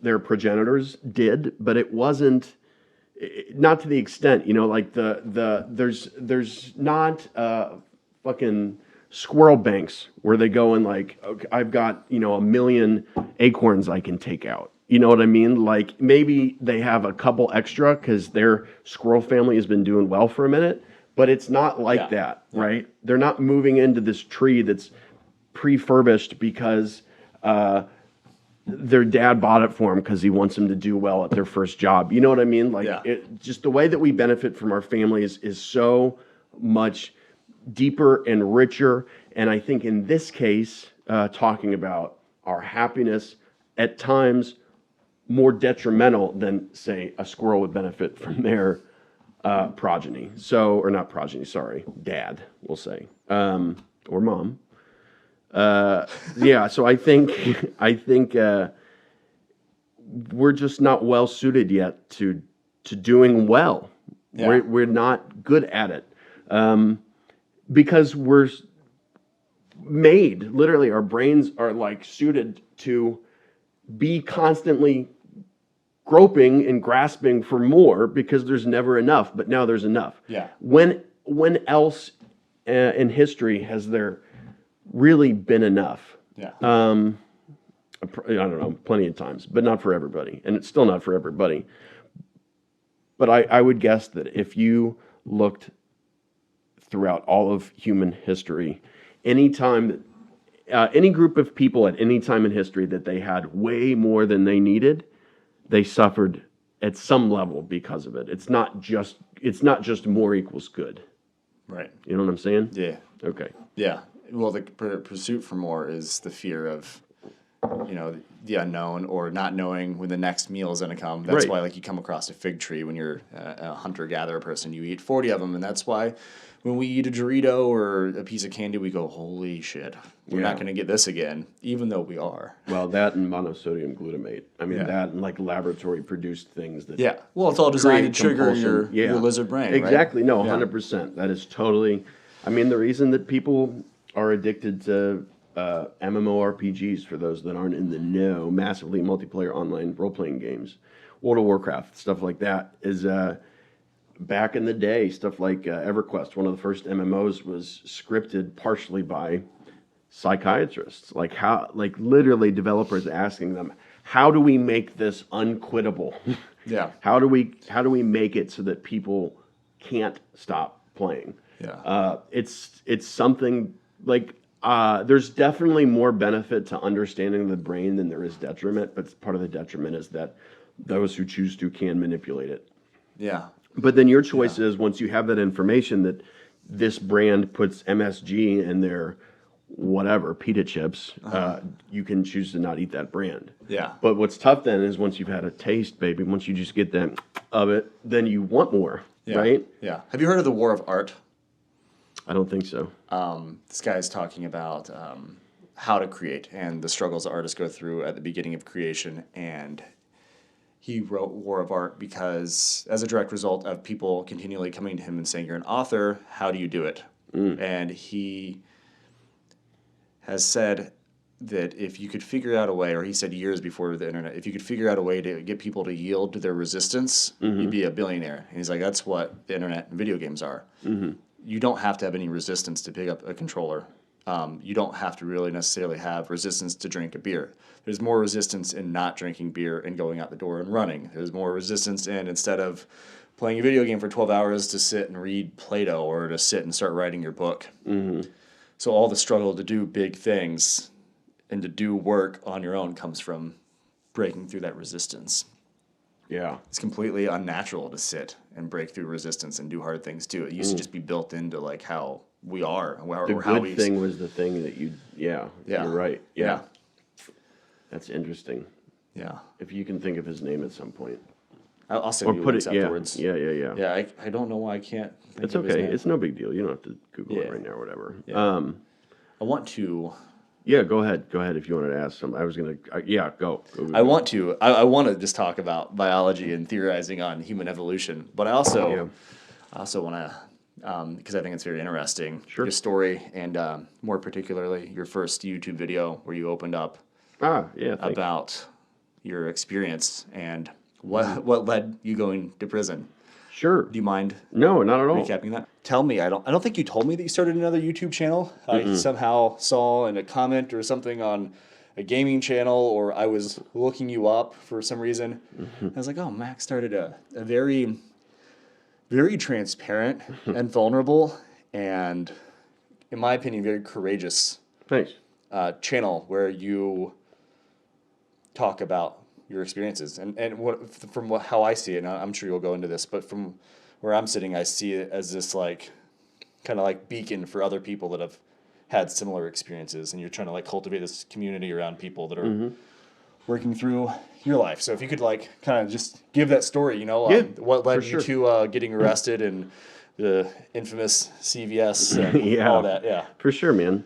progenitors did, but it wasn't. Not to the extent, like there's not fucking squirrel banks where they go and okay, I've got, 1 million acorns I can take out. You know what I mean? Like maybe they have a couple extra because their squirrel family has been doing well for a minute, but it's not like that, right? They're not moving into this tree that's prefurbished because their dad bought it for them because he wants them to do well at their first job. You know what I mean? Just the way that we benefit from our families is so much deeper and richer. And I think in this case, talking about our happiness at times more detrimental than, say, a squirrel would benefit from their progeny. So, or not progeny, sorry, dad, we'll say, or mom. Yeah, so I think we're just not well suited yet to doing well. Yeah. We're not good at it because we're made, literally, our brains are like suited to be constantly groping and grasping for more because there's never enough, but now there's enough. Yeah. When else in history has there really been enough? Yeah. I don't know, plenty of times, but not for everybody, and it's still not for everybody. But I would guess that if you looked throughout all of human history, any time, any group of people at any time in history that they had way more than they needed, they suffered at some level because of it. It's not just more equals good. Right. You know what I'm saying? Yeah. Okay. Yeah. Well, the pursuit for more is the fear of, the unknown or not knowing when the next meal is going to come. That's Right. why, like, you come across a fig tree when you're a hunter-gatherer person. You eat 40 of them, and that's why when we eat a Dorito or a piece of candy, we go, holy shit, we're not going to get this again, even though we are. Well, that and monosodium glutamate. I mean, Yeah. that and like laboratory-produced things that Yeah. Well, it's all designed to create trigger compulsion. your lizard brain, right? Exactly. No, Yeah. 100%. That is totally. I mean, the reason that people are addicted to MMORPGs, for those that aren't in the know, massively multiplayer online role-playing games, World of Warcraft, stuff like that, is back in the day, stuff like EverQuest, one of the first MMOs, was scripted partially by psychiatrists. Like literally developers asking them, how do we make this unquittable? Yeah. How do we make it so that people can't stop playing? Yeah. It's something like there's definitely more benefit to understanding the brain than there is detriment, but part of the detriment is that those who choose to can manipulate it. Yeah. But then your choice is, once you have that information that this brand puts MSG in their whatever pita chips, you can choose to not eat that brand. Yeah. But what's tough then is once you've had a taste, baby, once you just get that of it, then you want more, Yeah. right? Yeah. Have you heard of the War of Art? I don't think so. This guy is talking about how to create and the struggles artists go through at the beginning of creation. And he wrote War of Art because, as a direct result of people continually coming to him and saying, you're an author, how do you do it? And he has said that if you could figure out a way, or he said years before the internet, if you could figure out a way to get people to yield to their resistance, you'd be a billionaire. And he's like, that's what the internet and video games are. You don't have to have any resistance to pick up a controller. You don't have to really necessarily have resistance to drink a beer. There's more resistance in not drinking beer and going out the door and running. There's more resistance in, instead of playing a video game for 12 hours, to sit and read Plato or to sit and start writing your book. So all the struggle to do big things and to do work on your own comes from breaking through that resistance. Yeah. It's completely unnatural to sit and break through resistance and do hard things too. It used to just be built into like how we are, The or how good we. thing was the thing that you, Yeah. you're right. Yeah. Yeah. That's interesting. Yeah. If you can think of his name at some point. I'll send you Put links it, yeah. afterwards. Yeah. Yeah, I don't know why I can't think It's of his okay. name. It's no big deal. You don't have to Google it Yeah. right now or whatever. Yeah. I want to. Yeah, go ahead. Go ahead if you wanted to ask some. I was going to, yeah, go. I want to. I want to just talk about biology and theorizing on human evolution, but I also want to, because I think it's very interesting. Sure. Your story, and more particularly your first YouTube video where you opened up Thanks. about your experience and what led you going to prison. Sure. Do you mind No, not at all. recapping that? Tell me. I don't think you told me that you started another YouTube channel. I somehow saw in a comment or something on a gaming channel, or I was looking you up for some reason. I was like, oh, Max started a very, very transparent and vulnerable and, in my opinion, very courageous Thanks. channel where you talk about your experiences and how I see it, and I'm sure you'll go into this, but from where I'm sitting, I see it as this like kind of like beacon for other people that have had similar experiences, and you're trying to like cultivate this community around people that are working through your life. So if you could like kind of just give that story, you know, Yeah, what led for you sure. to getting arrested and the infamous CVS and all Yeah, that. Yeah. for sure, man.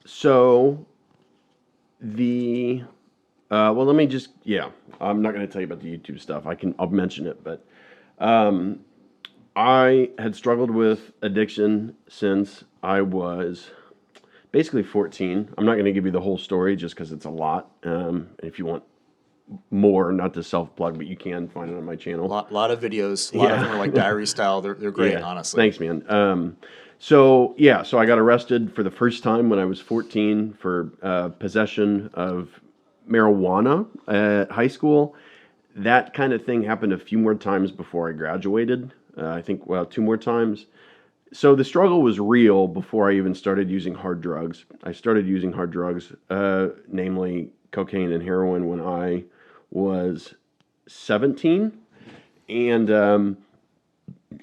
So the well, let me just I'm not going to tell you about the YouTube stuff. I'll mention it, but I had struggled with addiction since I was basically 14. I'm not going to give you the whole story just because it's a lot. If you want more, not to self plug, but you can find it on my channel. Lot of videos. A lot of them are like diary style. They're great, Yeah. honestly. Thanks, man. So I got arrested for the first time when I was 14 for possession of marijuana at high school. That kind of thing happened a few more times before I graduated. I think, well, two more times. So the struggle was real before I even started using hard drugs. I started using hard drugs, namely cocaine and heroin, when I was 17. And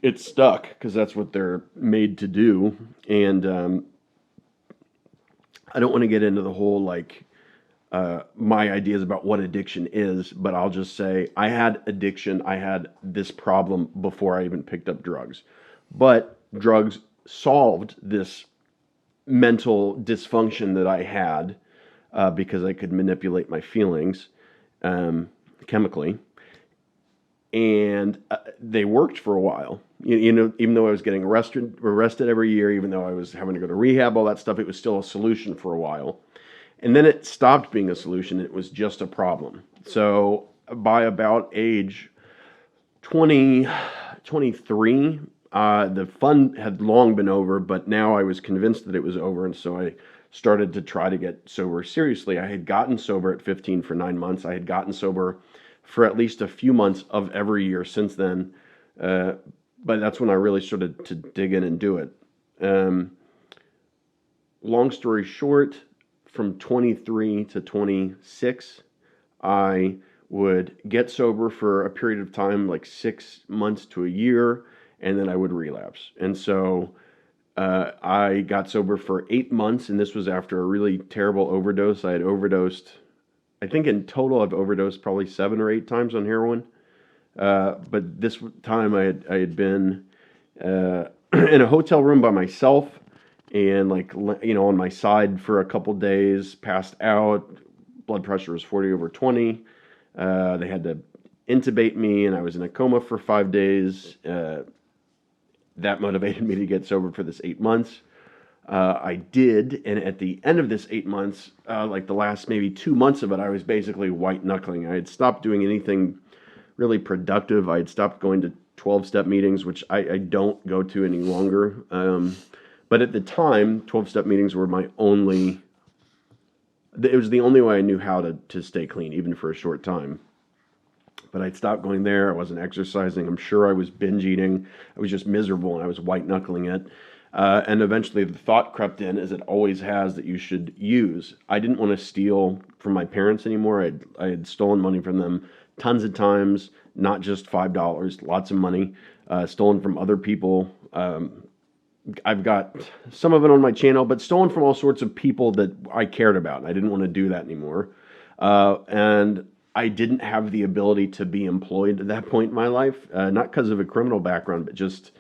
it stuck because that's what they're made to do. And I don't want to get into the whole my ideas about what addiction is, but I'll just say I had addiction. I had this problem before I even picked up drugs. But drugs solved this mental dysfunction that I had because I could manipulate my feelings chemically. And they worked for a while. You know, even though I was getting arrested every year, even though I was having to go to rehab, all that stuff, it was still a solution for a while. And then it stopped being a solution. It was just a problem. So by about age 20, 23, the fun had long been over, but now I was convinced that it was over. And so I started to try to get sober seriously. I had gotten sober at 15 for 9 months. I had gotten sober for at least a few months of every year since then. But that's when I really started to dig in and do it. Long story short, from 23 to 26, I would get sober for a period of time, like 6 months to a year, and then I would relapse. And so I got sober for 8 months, and this was after a really terrible overdose. I had overdosed, I think in total I've overdosed probably 7 or 8 times on heroin. But this time I had been in a hotel room by myself and on my side for a couple days, passed out. Blood pressure was 40/20. They had to intubate me, and I was in a coma for 5 days. That motivated me to get sober for this 8 months. I did, and at the end of this 8 months, like the last maybe 2 months of it, I was basically white knuckling. I had stopped doing anything really productive. I had stopped going to 12-step meetings, which I don't go to any longer. But at the time, 12-step meetings were it was the only way I knew how to stay clean, even for a short time. But I'd stopped going there. I wasn't exercising. I'm sure I was binge eating. I was just miserable, and I was white knuckling it. And eventually the thought crept in, as it always has, that you should use. I didn't want to steal from my parents anymore. I had stolen money from them tons of times, not just $5, lots of money, stolen from other people. I've got some of it on my channel, but stolen from all sorts of people that I cared about. I didn't want to do that anymore. And I didn't have the ability to be employed at that point in my life, not because of a criminal background, but just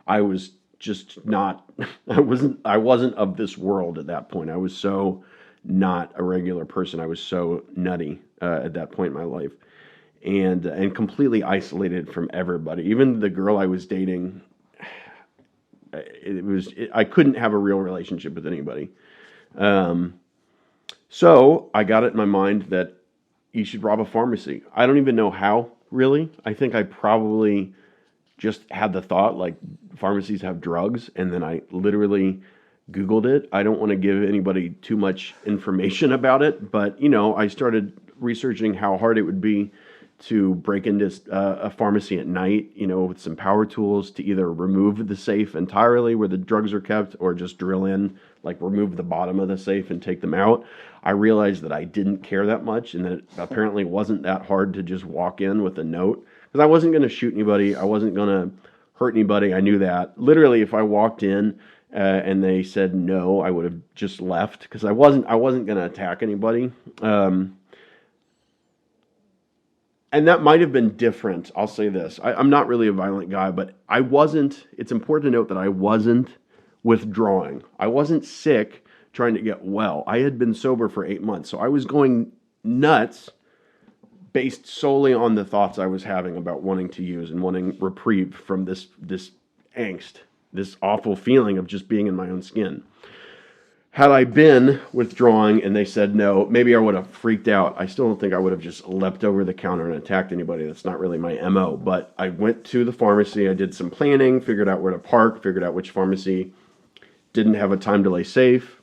I was just not, I wasn't of this world at that point. I was so not a regular person. I was so nutty at that point in my life, and completely isolated from everybody. Even the girl I was dating, I couldn't have a real relationship with anybody. So I got it in my mind that you should rob a pharmacy. I don't even know how, really. I think I probably just had the thought, like, pharmacies have drugs, and then I literally Googled it. I don't want to give anybody too much information about it, but, I started researching how hard it would be to break into a pharmacy at night, with some power tools to either remove the safe entirely where the drugs are kept or just drill in, like remove the bottom of the safe and take them out. I realized that I didn't care that much, and that it apparently wasn't that hard to just walk in with a note, because I wasn't going to shoot anybody. I wasn't going to hurt anybody. I knew that. Literally, if I walked in and they said no, I would have just left, because I wasn't going to attack anybody. and that might have been different. I'll say this. I'm not really a violent guy, but I wasn't, it's important to note that I wasn't withdrawing. I wasn't sick trying to get well. I had been sober for 8 months. So I was going nuts based solely on the thoughts I was having about wanting to use and wanting reprieve from this angst, this awful feeling of just being in my own skin. Had I been withdrawing and they said no, maybe I would have freaked out. I still don't think I would have just leapt over the counter and attacked anybody. That's not really my MO. But I went to the pharmacy. I did some planning, figured out where to park, figured out which pharmacy didn't have a time delay safe.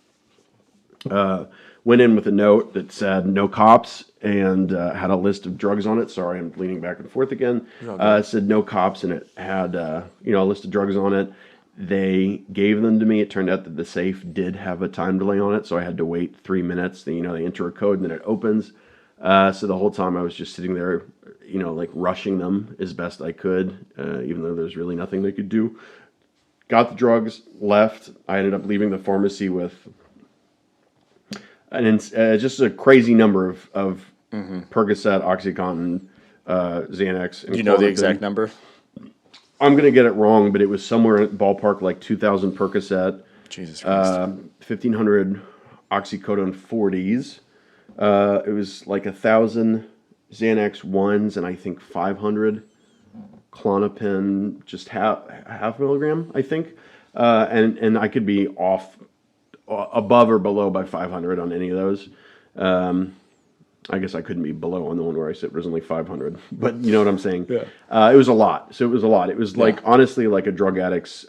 Went in with a note that said no cops and had a list of drugs on it. Sorry, I'm leaning back and forth again. It said no cops and it had a list of drugs on it. They gave them to me. It turned out that the safe did have a time delay on it, so I had to wait 3 minutes. They enter a code and then it opens. So the whole time I was just sitting there, like rushing them as best I could, even though there's really nothing they could do. Got the drugs, left. I ended up leaving the pharmacy with just a crazy number of Percocet, OxyContin, Xanax. And Do you know the exact number? I'm going to get it wrong, but it was somewhere in ballpark like 2,000 Percocet, Jesus Christ. 1,500 oxycodone 40s. It was like 1,000 Xanax 1s and I think 500 Klonopin, just half milligram, I think. And I could be off above or below by 500 on any of those. I guess I couldn't be below on the one where I said it was only 500, but you know what I'm saying? Yeah. It was a lot. So it was a lot. It was like, honestly, like a drug addict's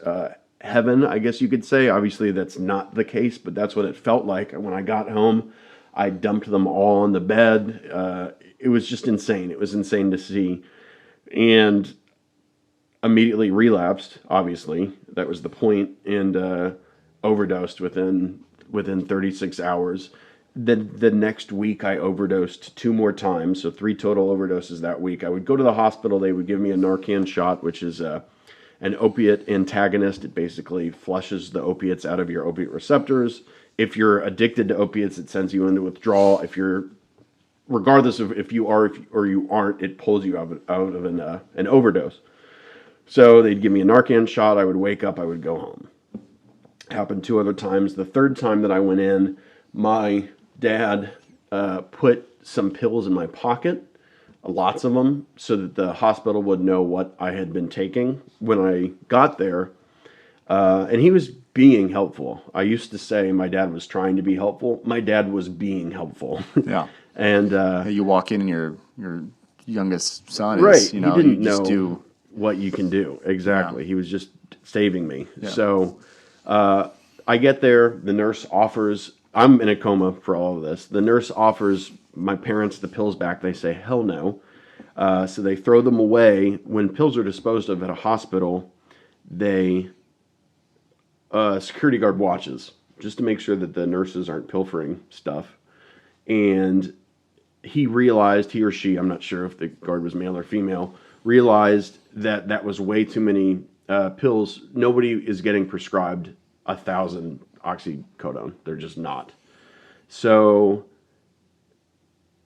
heaven, I guess you could say. Obviously, that's not the case, but that's what it felt like. When I got home, I dumped them all on the bed. It was just insane. It was insane to see. And immediately relapsed, obviously. That was the point, and overdosed within 36 hours. The next week, I overdosed 2 more times, so 3 total overdoses that week. I would go to the hospital. They would give me a Narcan shot, which is an opiate antagonist. It basically flushes the opiates out of your opiate receptors. If you're addicted to opiates, it sends you into withdrawal. Regardless of if you are or you aren't, it pulls you out of an overdose. So they'd give me a Narcan shot. I would wake up. I would go home. Happened 2 other times. The third time that I went in, my dad put some pills in my pocket, lots of them, so that the hospital would know what I had been taking when I got there. And he was being helpful. I used to say my dad was trying to be helpful. My dad was being helpful. Yeah. And you walk in and your youngest son is, right. He didn't you just know what you can do. Exactly. Yeah. He was just saving me. Yeah. So I get there. The nurse offers... I'm in a coma for all of this. The nurse offers my parents the pills back. They say, hell no. So they throw them away. When pills are disposed of at a hospital, security guard watches just to make sure that the nurses aren't pilfering stuff. And he or she, I'm not sure if the guard was male or female, realized that that was way too many pills. Nobody is getting prescribed 1,000 oxycodone. They're just not. So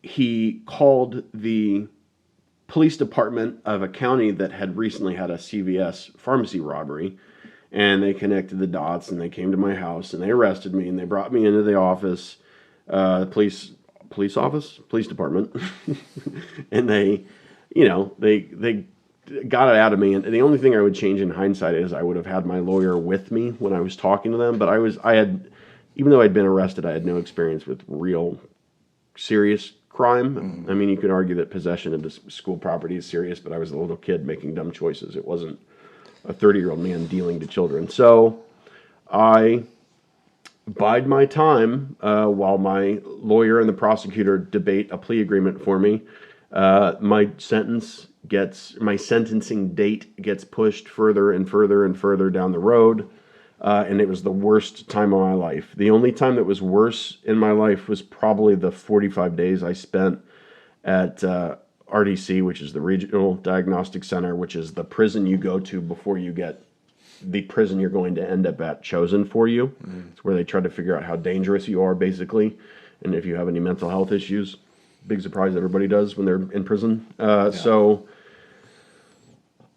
he called the police department of a county that had recently had a CVS pharmacy robbery, and they connected the dots, and they came to my house, and they arrested me, and they brought me into the office, police department, and they got it out of me. And the only thing I would change in hindsight is I would have had my lawyer with me when I was talking to them. But even though I'd been arrested, I had no experience with real serious crime. Mm-hmm. I mean, you could argue that possession of this school property is serious, but I was a little kid making dumb choices. It wasn't a 30-year-old man dealing to children. So I bide my time while my lawyer and the prosecutor debate a plea agreement for me. My sentencing date gets pushed further and further and further down the road, and it was the worst time of my life. The only time that was worse in my life was probably the 45 days I spent at RDC, which is the Regional Diagnostic Center, which is the prison you go to before you get the prison you're going to end up at chosen for you. Mm. It's where they try to figure out how dangerous you are, basically, and if you have any mental health issues. big surprise. Everybody does when they're in prison. So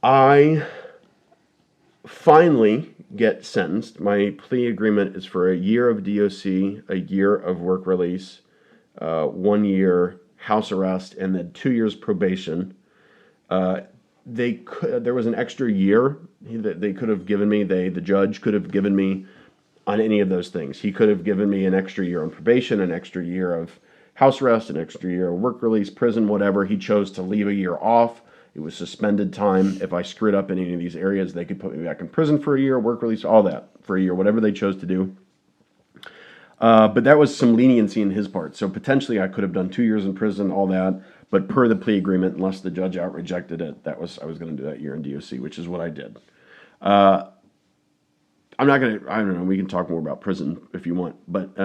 I finally get sentenced. My plea agreement is for a year of DOC, a year of work release, 1 year house arrest, and then 2 years probation. There was an extra year that they could have given me. The judge could have given me on any of those things. He could have given me an extra year on probation, an extra year of house arrest, an extra year of work release, prison, whatever. He chose to leave a year off. It was suspended time. If I screwed up in any of these areas, they could put me back in prison for a year, work release, all that for a year, whatever they chose to do. But that was some leniency in his part. So potentially I could have done 2 years in prison, all that. But per the plea agreement, unless the judge out rejected it, I was going to do that year in DOC, which is what I did. I'm not going to, I don't know, we can talk more about prison if you want. But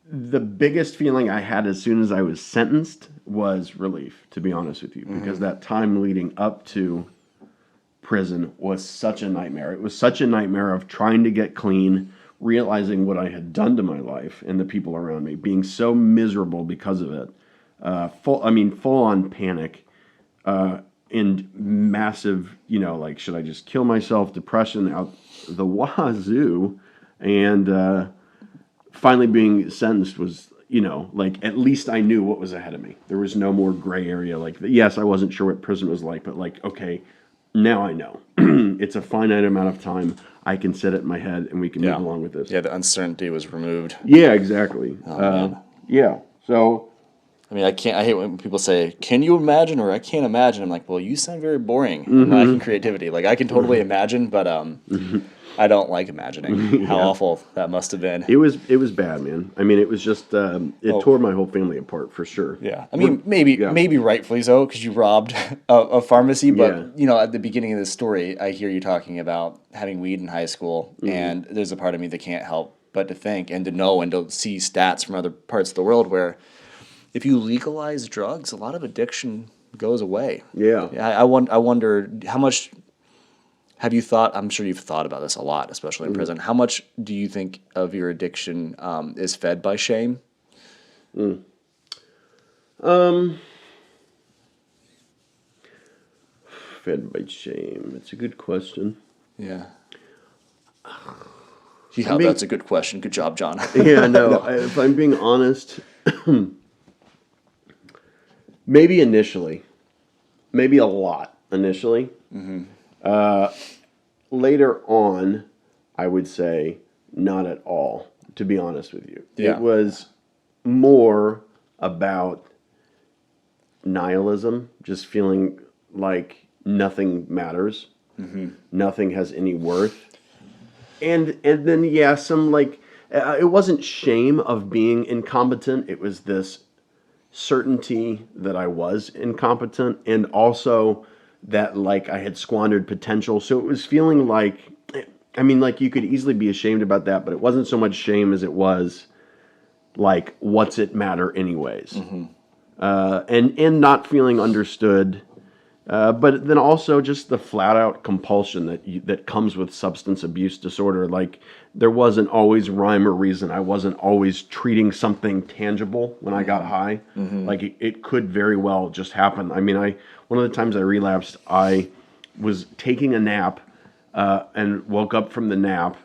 the biggest feeling I had as soon as I was sentenced was relief, to be honest with you. Because that time leading up to prison was such a nightmare. It was such a nightmare of trying to get clean, realizing what I had done to my life and the people around me, being so miserable because of it. Full on panic, and massive, like, should I just kill myself? Depression out the wazoo, and finally being sentenced was, like, at least I knew what was ahead of me. There was no more gray area. Like, yes, I wasn't sure what prison was like, but like, okay, now I know. It's a finite amount of time. I can set it in my head, and we can move along with this. Yeah, the uncertainty was removed. Yeah, exactly. Man. Yeah, so. I mean, I hate when people say, "Can you imagine?" or "I can't imagine." I'm like, well, you sound very boring. I'm lacking creativity. Like, I can totally imagine, but I don't like imagining how awful that must have been. It was bad, man. I mean, it was just tore my whole family apart for sure. Yeah, I mean, maybe rightfully so, because you robbed a pharmacy. But at the beginning of this story, I hear you talking about having weed in high school, and there's a part of me that can't help but to think and to know and to see stats from other parts of the world where, if you legalize drugs, a lot of addiction goes away. Yeah. I wonder how much have you thought? I'm sure you've thought about this a lot, especially in prison. How much do you think of your addiction is fed by shame? Fed by shame. It's a good question. Yeah. That's a good question. Good job, John. Yeah, no. If I'm being honest, maybe initially. Maybe a lot initially. Later on, I would say not at all, to be honest with you. Yeah. It was more about nihilism, just feeling like nothing matters. Nothing has any worth. And then, some like, it wasn't shame of being incompetent. It was this certainty that I was incompetent, and also that, like, I had squandered potential. So it was feeling like, like, you could easily be ashamed about that, but it wasn't so much shame as it was like, what's it matter anyways? And not feeling understood. But then also just the flat out compulsion that comes with substance abuse disorder. Like, there wasn't always rhyme or reason. I wasn't always treating something tangible when I got high. Like, it could very well just happen. I mean, one of the times I relapsed, I was taking a nap and woke up from the nap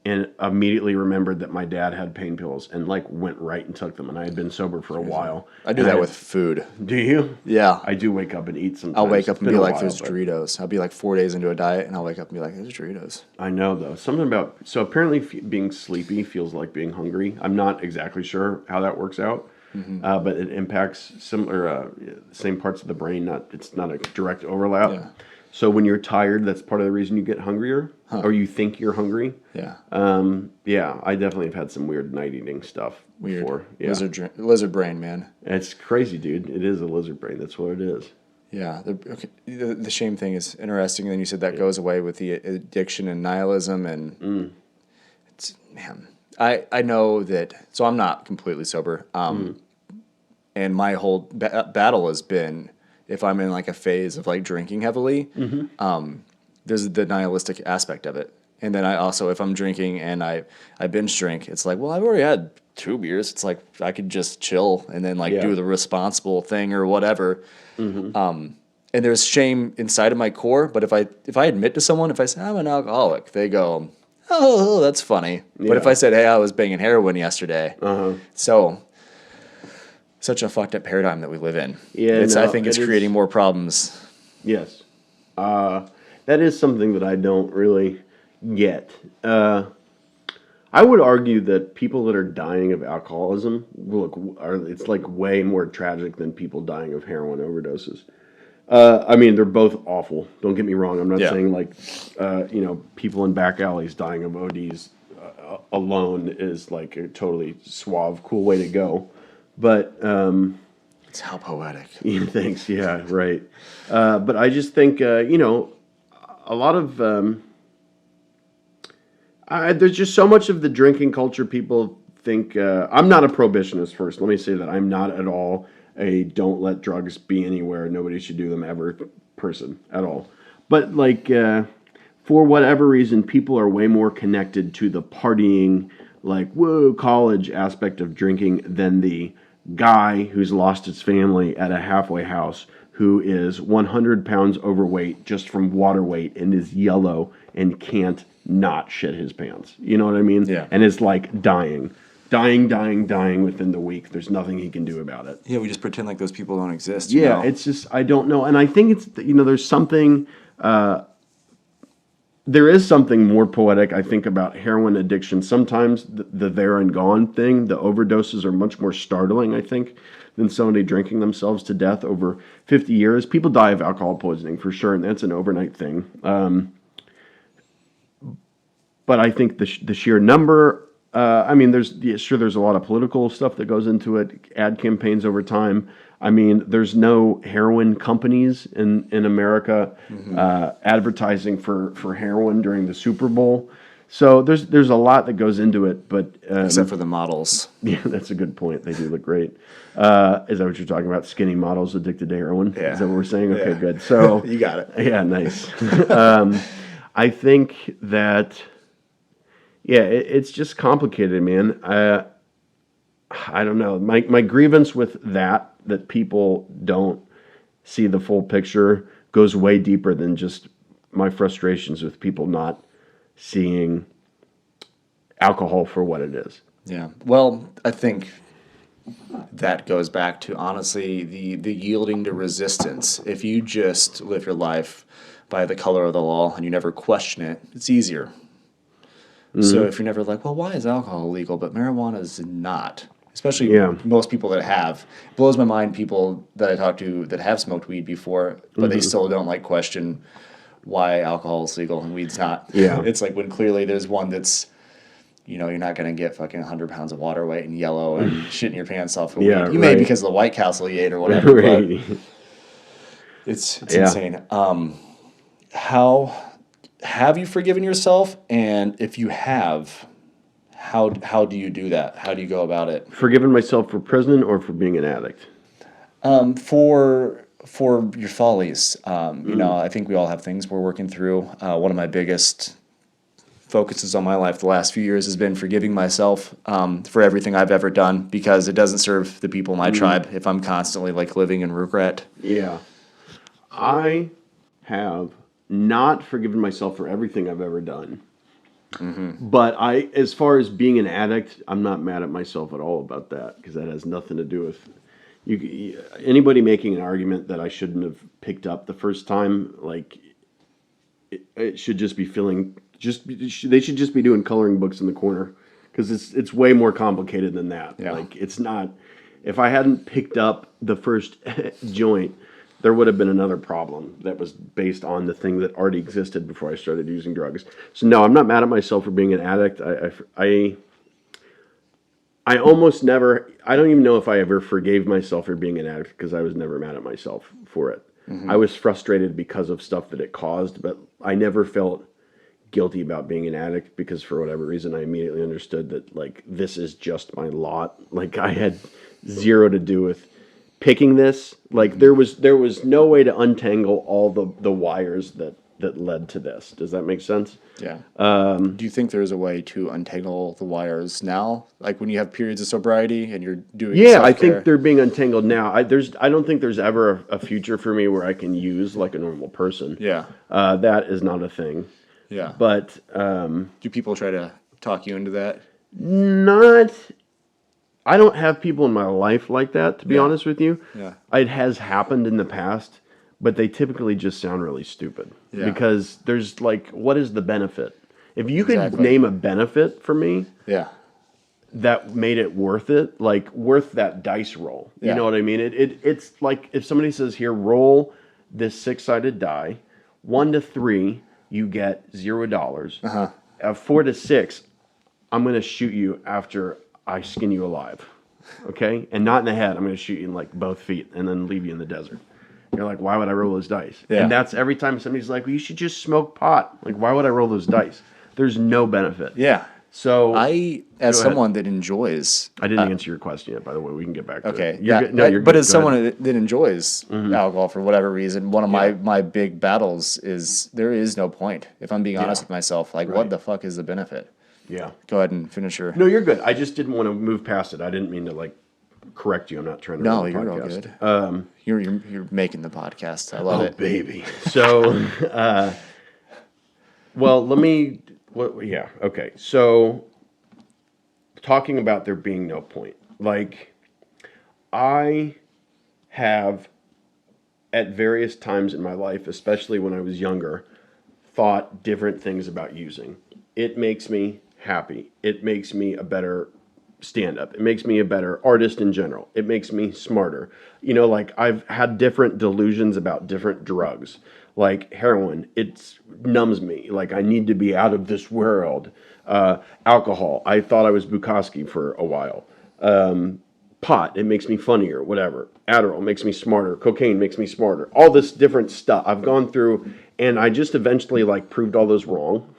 and immediately remembered that my dad had pain pills and, like, went right and took them. And I had been sober for a while. I do that with food. Do you? Yeah. I do wake up and eat sometimes. I'll wake up and be like, there's there's Doritos. I'll be like 4 days into a diet, and I'll wake up and be like, there's Doritos. I know, though. Something about... So apparently being sleepy feels like being hungry. I'm not exactly sure how that works out. But it impacts same parts of the brain. It's not a direct overlap. Yeah. So when you're tired, that's part of the reason you get hungrier, or you think you're hungry. Yeah. Yeah, I definitely have had some weird night eating stuff before. Yeah. Lizard brain, man. It's crazy, dude. It is a lizard brain. That's what it is. Yeah. The shame thing is interesting. And then you said that goes away with the addiction and nihilism, and it's, man. I know that. So I'm not completely sober. And my whole battle has been, if I'm in like a phase of like drinking heavily, there's the nihilistic aspect of it. And then I also, if I'm drinking and I binge drink, it's like, well, I've already had 2 beers. It's like I could just chill and then like Yeah. do the responsible thing or whatever. And there's shame inside of my core. But if I admit to someone, if I say I'm an alcoholic, they go, oh, that's funny. But if Yeah. I said, hey, I was banging heroin yesterday, so such a fucked up paradigm that we live in. Yeah, I no, think it's it is- creating more problems. Yes. That is something that I don't really get. I would argue that people that are dying of alcoholism it's like way more tragic than people dying of heroin overdoses. I mean, they're both awful. Don't get me wrong. I'm not Yeah. saying like, people in back alleys dying of ODs alone is like a totally suave, cool way to go. But It's how poetic. yeah, thanks. Yeah, right. But I just think, a lot of there's just so much of the drinking culture. People think I'm not a prohibitionist. First, let me say that I'm not at all a don't let drugs be anywhere. Nobody should do them ever person at all. But like for whatever reason, people are way more connected to the partying, like whoa, college aspect of drinking than the guy who's lost his family at a halfway house who is 100 pounds overweight just from water weight and is yellow and can't not shit his pants. You know what I mean? Yeah. And is like dying within the week. There's nothing he can do about it. Yeah, we just pretend like those people don't exist. Yeah, it's just, I don't know. And I think it's, there's something, there is something more poetic, I think, about heroin addiction. Sometimes the there and gone thing, the overdoses are much more startling, I think, than somebody drinking themselves to death over 50 years. People die of alcohol poisoning for sure, and that's an overnight thing. But I think the sheer number, there's a lot of political stuff that goes into it, ad campaigns over time. I mean, there's no heroin companies in America advertising for heroin during the Super Bowl. So there's a lot that goes into it, but except for the models. yeah, that's a good point. They do look great. Is that what you're talking about? Skinny models addicted to heroin? Yeah. Is that what we're saying? Okay, Yeah. good. So You got it. yeah, nice. I think that it's just complicated, man. I don't know. My grievance with that people don't see the full picture goes way deeper than just my frustrations with people not seeing alcohol for what it is. Yeah. Well, I think that goes back to, honestly, the yielding to resistance. If you just live your life by the color of the law and you never question it, it's easier. So if you're never like, well, why is alcohol illegal, but marijuana is not? Especially most people that have. It blows my mind, people that I talk to that have smoked weed before, but they still don't like question why alcohol is legal and weed's not. Yeah. It's like when clearly there's one that's, you're not going to get fucking 100 pounds of water weight and yellow and shitting your pants off of weed. You may because of the White Castle you ate or whatever, Right. but it's insane. How have you forgiven yourself? And if you have, how do you do that? How do you go about it? Forgiving myself for prison or for being an addict? For your follies, I think we all have things we're working through. One of my biggest focuses on my life the last few years has been forgiving myself for everything I've ever done, because it doesn't serve the people in my tribe if I'm constantly like living in regret. Yeah. I have not forgiven myself for everything I've ever done. But as far as being an addict, I'm not mad at myself at all about that, because that has nothing to do with anybody making an argument that I shouldn't have picked up the first time. Like it should just be they should just be doing coloring books in the corner, because it's way more complicated than that. Yeah. Like it's not. If I hadn't picked up the first joint, there would have been another problem that was based on the thing that already existed before I started using drugs. So no, I'm not mad at myself for being an addict. I almost never, I don't even know if I ever forgave myself for being an addict, because I was never mad at myself for it. I was frustrated because of stuff that it caused, but I never felt guilty about being an addict, because for whatever reason I immediately understood that like this is just my lot. Like I had zero to do with picking this. Like there was no way to untangle all the wires that that led to this. Does that make sense? Yeah. Do you think there's a way to untangle the wires now? Like when you have periods of sobriety and you're doing Yeah, self-care? I think they're being untangled now. I don't think there's ever a future for me where I can use like a normal person. Yeah. That is not a thing. Yeah. But do people try to talk you into that? not. I don't have people in my life like that, to be honest with you. Yeah. It has happened in the past, but they typically just sound really stupid. Yeah. Because there's like, what is the benefit? If you could Exactly. name a benefit for me Yeah. that made it worth it, like worth that dice roll. You Yeah. know what I mean? It's like if somebody says, here, roll this 6-sided die, 1 to 3, you get $0. At 4 to 6, I'm going to shoot you after I skin you alive. Okay? And not in the head. I'm going to shoot you in like both feet and then leave you in the desert. You're like, why would I roll those dice? Yeah. And that's every time somebody's like, well, you should just smoke pot. Like, why would I roll those dice? There's no benefit. Yeah. So I, as Go ahead. someone that enjoys, I didn't answer your question yet, by the way. We can get back to okay, it. You're good. No, you're but good. as Go ahead. someone that enjoys alcohol for whatever reason, one of my big battles is there is no point. If I'm being honest with myself, like what the fuck is the benefit? Yeah. Go ahead and finish your. No, you're good. I just didn't want to move past it. I didn't mean to like correct you. I'm not trying to. No, run the you're all podcast. good. You're making the podcast. I love it. Baby. So, well, let me. Yeah. Okay. So, talking about there being no point, like, I have at various times in my life, especially when I was younger, thought different things about using. It makes me happy. It makes me a better stand-up. It makes me a better artist in general. It makes me smarter. You know, like I've had different delusions about different drugs. Like heroin, it numbs me. Like I need to be out of this world. Alcohol, I thought I was Bukowski for a while. Pot, it makes me funnier, whatever. Adderall makes me smarter. Cocaine makes me smarter. All this different stuff I've gone through, and I just eventually like proved all those wrong.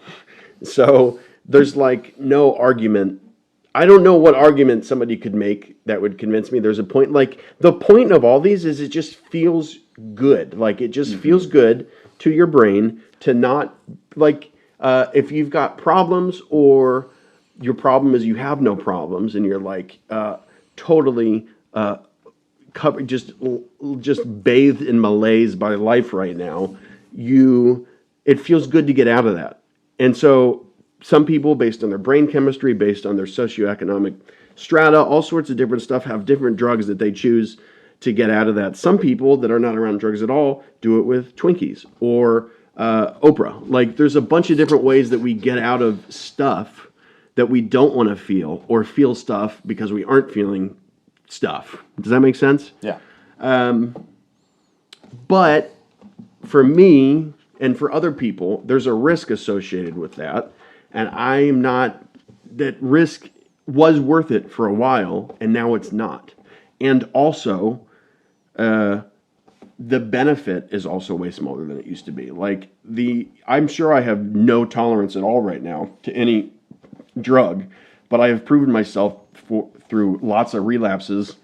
So there's like no argument. I don't know what argument somebody could make that would convince me there's a point. Like the point of all these is it just feels good. Like it just feels good to your brain to not like if you've got problems or your problem is you have no problems and you're like totally covered, just bathed in malaise by life right now. It feels good to get out of that. And so some people, based on their brain chemistry, based on their socioeconomic strata, all sorts of different stuff, have different drugs that they choose to get out of that. Some people that are not around drugs at all do it with Twinkies or Oprah. Like there's a bunch of different ways that we get out of stuff that we don't want to feel or feel stuff because we aren't feeling stuff. Does that make sense? Yeah. But for me and for other people, there's a risk associated with that. And I'm not, that risk was worth it for a while, and now it's not. And also, the benefit is also way smaller than it used to be. Like, I'm sure I have no tolerance at all right now to any drug, but I have proven myself through lots of relapses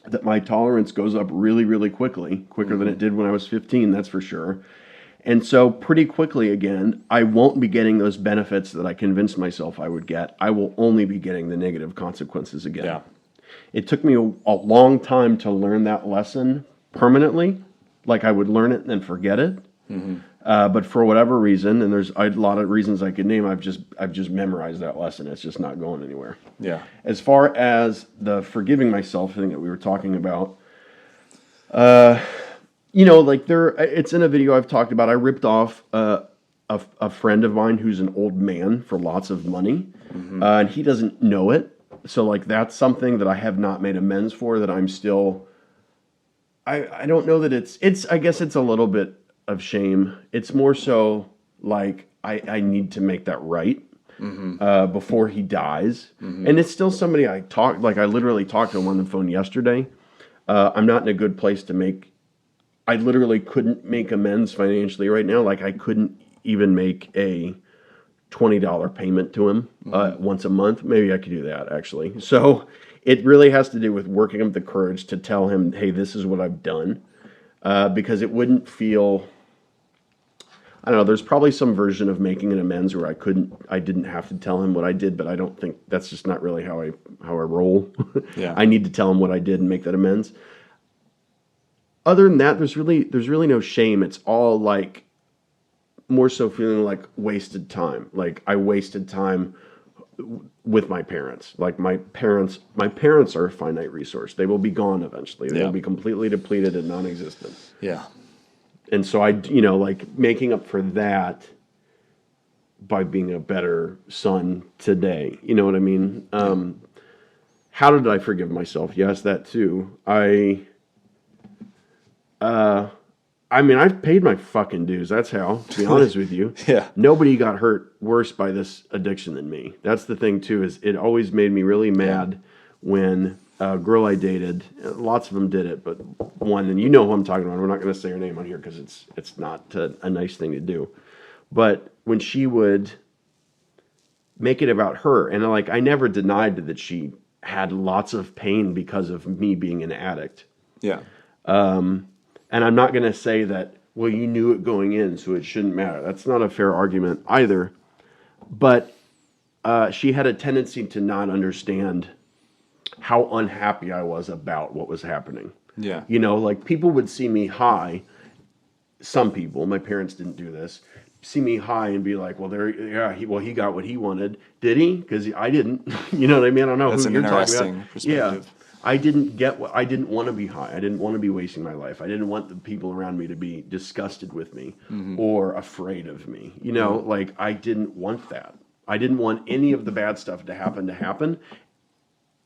that my tolerance goes up really, really quickly, quicker than it did when I was 15, that's for sure. And so pretty quickly, again, I won't be getting those benefits that I convinced myself I would get. I will only be getting the negative consequences again. Yeah. It took me a long time to learn that lesson permanently. Like I would learn it and then forget it. But for whatever reason, and there's a lot of reasons I could name, I've just memorized that lesson. It's just not going anywhere. Yeah. As far as the forgiving myself thing that we were talking about, you know, like it's in a video I've talked about. I ripped off a friend of mine who's an old man for lots of money, and he doesn't know it. So like that's something that I have not made amends for. That I'm still. I don't know that it's. I guess it's a little bit of shame. It's more so like I need to make that right before he dies, and it's still somebody I literally talked to him on the phone yesterday. I'm not in a good place to make. I literally couldn't make amends financially right now. Like I couldn't even make a $20 payment to him once a month. Maybe I could do that actually. So it really has to do with working up the courage to tell him, hey, this is what I've done. Because it wouldn't feel, I don't know. There's probably some version of making an amends where I didn't have to tell him what I did, but I don't think that's just not really how I roll. Yeah. I need to tell him what I did and make that amends. Other than that, there's really no shame. It's all like more so feeling like wasted time. Like I wasted time with my parents. Like my parents are a finite resource. They will be gone eventually. They will be completely depleted and non-existent. Yeah. And so like making up for that by being a better son today. You know what I mean? How did I forgive myself? Yes, that too. I mean, I've paid my fucking dues. That's how, to be honest with you. Yeah. Nobody got hurt worse by this addiction than me. That's the thing, too, is it always made me really mad when a girl I dated, lots of them did it, but one, and you know who I'm talking about. We're not going to say her name on here because it's not a nice thing to do. But when she would make it about her, and like I never denied that she had lots of pain because of me being an addict. Yeah. And I'm not going to say that, well, you knew it going in, so it shouldn't matter. That's not a fair argument either. But she had a tendency to not understand how unhappy I was about what was happening. Yeah. You know, like people would see me high. Some people, my parents didn't do this, see me high and be like, well, he got what he wanted. Did he? Because I didn't. You know what I mean? I don't know That's who an you're talking interesting about. perspective. Yeah. I didn't want to be high. I didn't want to be wasting my life. I didn't want the people around me to be disgusted with me or afraid of me. You know, like I didn't want that. I didn't want any of the bad stuff to happen.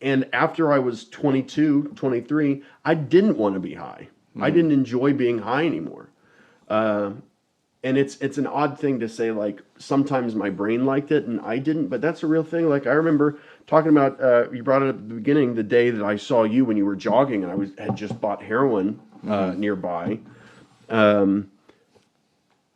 And after I was 22, 23, I didn't want to be high. I didn't enjoy being high anymore. And it's an odd thing to say, like, sometimes my brain liked it and I didn't, but that's a real thing. Like, I remember talking about, you brought it up at the beginning, the day that I saw you when you were jogging and I had just bought heroin nearby.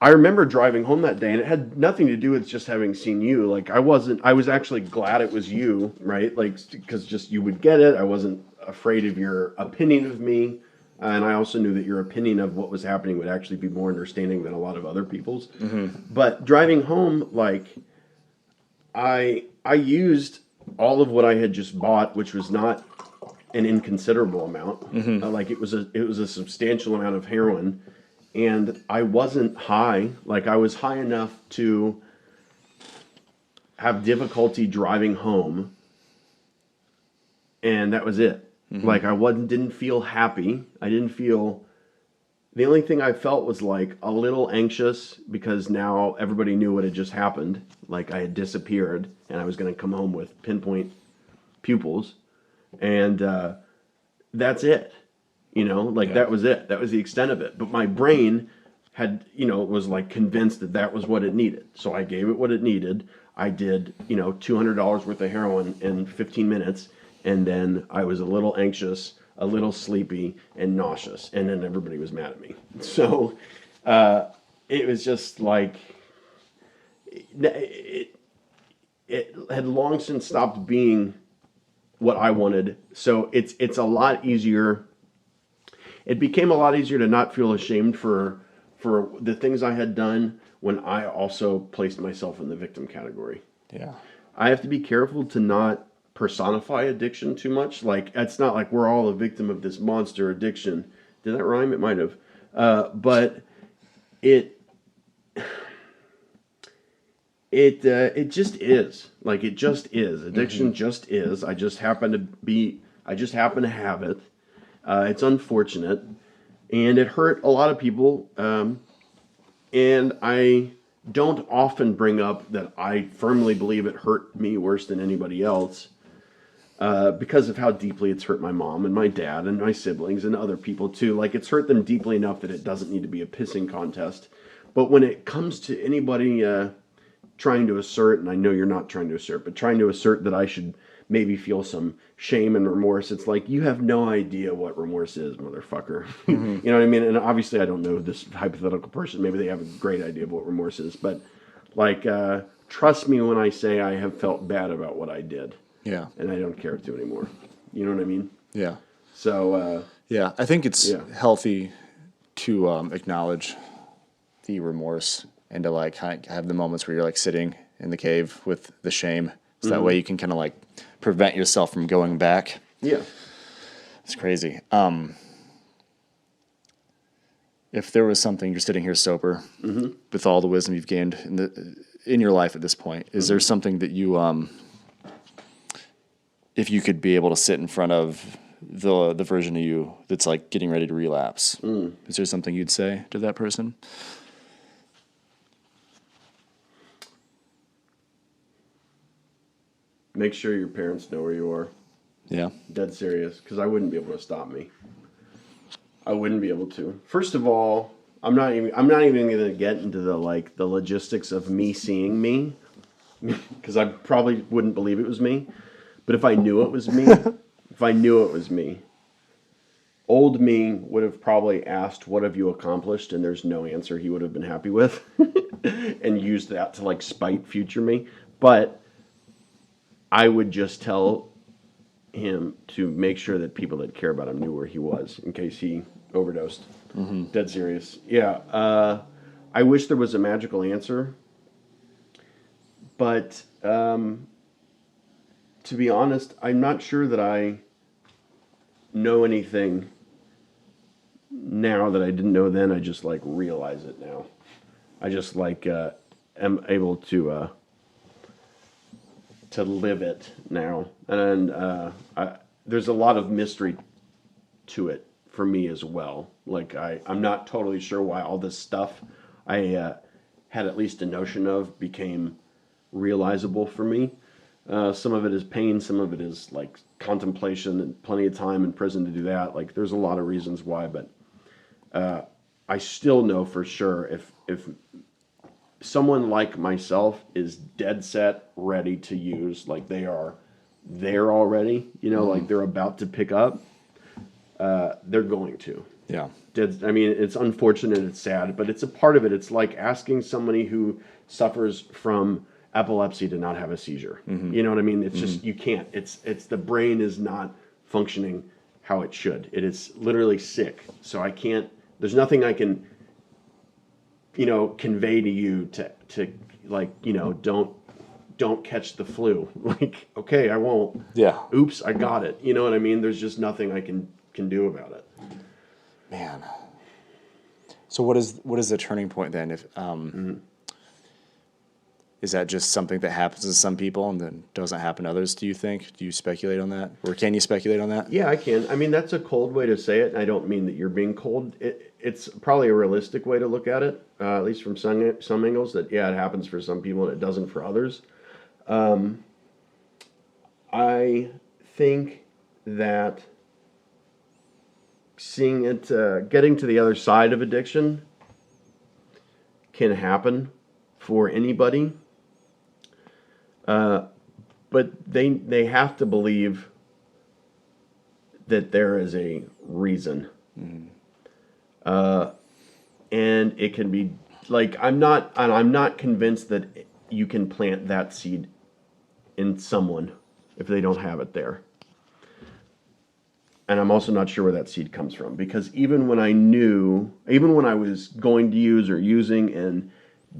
I remember driving home that day and it had nothing to do with just having seen you. Like, I was actually glad it was you, right? Like, because just you would get it. I wasn't afraid of your opinion of me. And I also knew that your opinion of what was happening would actually be more understanding than a lot of other people's. But driving home, like, I used all of what I had just bought, which was not an inconsiderable amount. Like, it was a substantial amount of heroin. And I wasn't high. Like, I was high enough to have difficulty driving home. And that was it. Like, I didn't feel happy. The only thing I felt was like a little anxious because now everybody knew what had just happened. Like, I had disappeared and I was going to come home with pinpoint pupils. And that's it. You know, like that was it. That was the extent of it. But my brain had, was like convinced that was what it needed. So I gave it what it needed. I did, $200 worth of heroin in 15 minutes. And then I was a little anxious, a little sleepy, and nauseous. And then everybody was mad at me. So it was just like, it had long since stopped being what I wanted. So it's a lot easier. It became a lot easier to not feel ashamed for the things I had done when I also placed myself in the victim category. Yeah. I have to be careful to not personify addiction too much. Like, it's not like we're all a victim of this monster addiction. Did that rhyme? It might have. But it just is. Like, it just is. Addiction just is. I just happen to have it. It's unfortunate. And it hurt a lot of people. And I don't often bring up that I firmly believe it hurt me worse than anybody else. Because of how deeply it's hurt my mom and my dad and my siblings and other people too. Like, it's hurt them deeply enough that it doesn't need to be a pissing contest. But when it comes to anybody trying to assert, and I know you're not trying to assert, but trying to assert that I should maybe feel some shame and remorse, it's like, you have no idea what remorse is, motherfucker. You know what I mean? And obviously I don't know this hypothetical person. Maybe they have a great idea of what remorse is. But, like, trust me when I say I have felt bad about what I did. Yeah. And I don't care to anymore. You know what I mean? Yeah. So, I think it's healthy to acknowledge the remorse and to like have the moments where you're like sitting in the cave with the shame. So that way you can kind of like prevent yourself from going back. Yeah. It's crazy. If there was something, you're sitting here sober with all the wisdom you've gained in your life at this point, is there something that you, if you could be able to sit in front of the version of you that's like getting ready to relapse, is there something you'd say to that person? Make sure your parents know where you are. Yeah. Dead serious, because I wouldn't be able to stop me. I wouldn't be able to. First of all, I'm not even going to get into the logistics of me seeing me, because I probably wouldn't believe it was me. But if I knew it was me, old me would have probably asked, "What have you accomplished?" And there's no answer he would have been happy with, and used that to like spite future me. But I would just tell him to make sure that people that care about him knew where he was in case he overdosed. Dead serious. Yeah. I wish there was a magical answer, but to be honest, I'm not sure that I know anything now that I didn't know then. I just like realize it now. I just like am able to live it now, and there's a lot of mystery to it for me as well. Like I'm not totally sure why all this stuff I had at least a notion of became realizable for me. Some of it is pain, some of it is like contemplation, and plenty of time in prison to do that. Like there's a lot of reasons why, but I still know for sure if someone like myself is dead set ready to use, like they are there already, like they're about to pick up, they're going to. Yeah. I mean, it's unfortunate, it's sad, but it's a part of it. It's like asking somebody who suffers from epilepsy to not have a seizure. You know what I mean? It's just, you can't. It's the brain is not functioning how it should. It is literally sick. So I can't, there's nothing I can convey to you to like, don't catch the flu. Like, okay, I won't. Yeah. Oops, I got it. You know what I mean? There's just nothing I can do about it. Man. So what is the turning point then? If is that just something that happens to some people and then doesn't happen to others, do you think? Do you speculate on that? Or can you speculate on that? Yeah, I can. I mean, that's a cold way to say it, and I don't mean that you're being cold. It's probably a realistic way to look at it, at least from some angles, that, yeah, it happens for some people and it doesn't for others. I think that seeing it, getting to the other side of addiction can happen for anybody. But they have to believe that there is a reason. And it can be like, I'm not convinced that you can plant that seed in someone if they don't have it there. And I'm also not sure where that seed comes from, because even when I was going to use or using and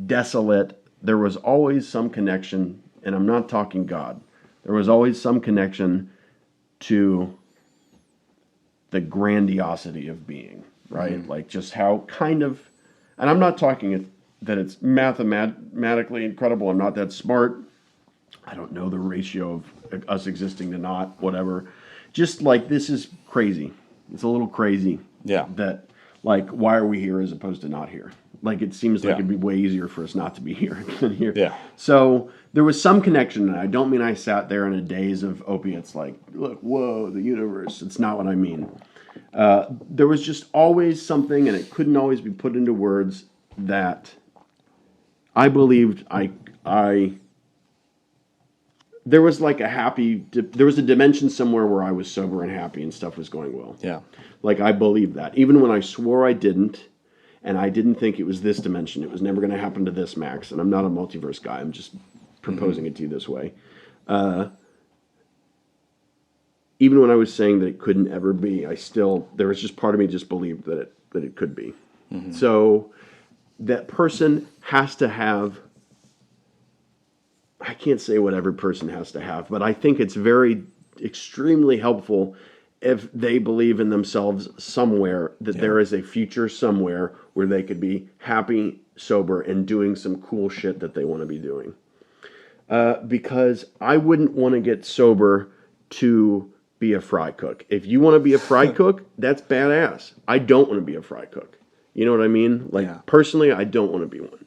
desolate, there was always some connection, and I'm not talking God. There was always some connection to the grandiosity of being, right? Like just how kind of, and I'm not talking that it's mathematically incredible. I'm not that smart. I don't know the ratio of us existing to not, whatever. Just like, this is crazy. It's a little crazy. Yeah. That, like, why are we here as opposed to not here? Like, it seems like it'd be way easier for us not to be here than here. Yeah. So there was some connection, and I don't mean I sat there in a daze of opiates like, look, whoa, the universe. It's not what I mean. There was just always something, and it couldn't always be put into words, that I believed there was like there was a dimension somewhere where I was sober and happy and stuff was going well. Yeah. Like, I believed that. Even when I swore I didn't, and I didn't think it was this dimension, it was never going to happen to this, Max. And I'm not a multiverse guy. I'm just proposing it to you this way. Even when I was saying that it couldn't ever be, there was just part of me just believed that it could be. So that person has to have, I can't say what every person has to have, but I think it's very extremely helpful if they believe in themselves somewhere that there is a future somewhere where they could be happy, sober, and doing some cool shit that they want to be doing. Because I wouldn't want to get sober to be a fry cook. If you want to be a fry cook, that's badass. I don't want to be a fry cook. You know what I mean? Like, personally, I don't want to be one.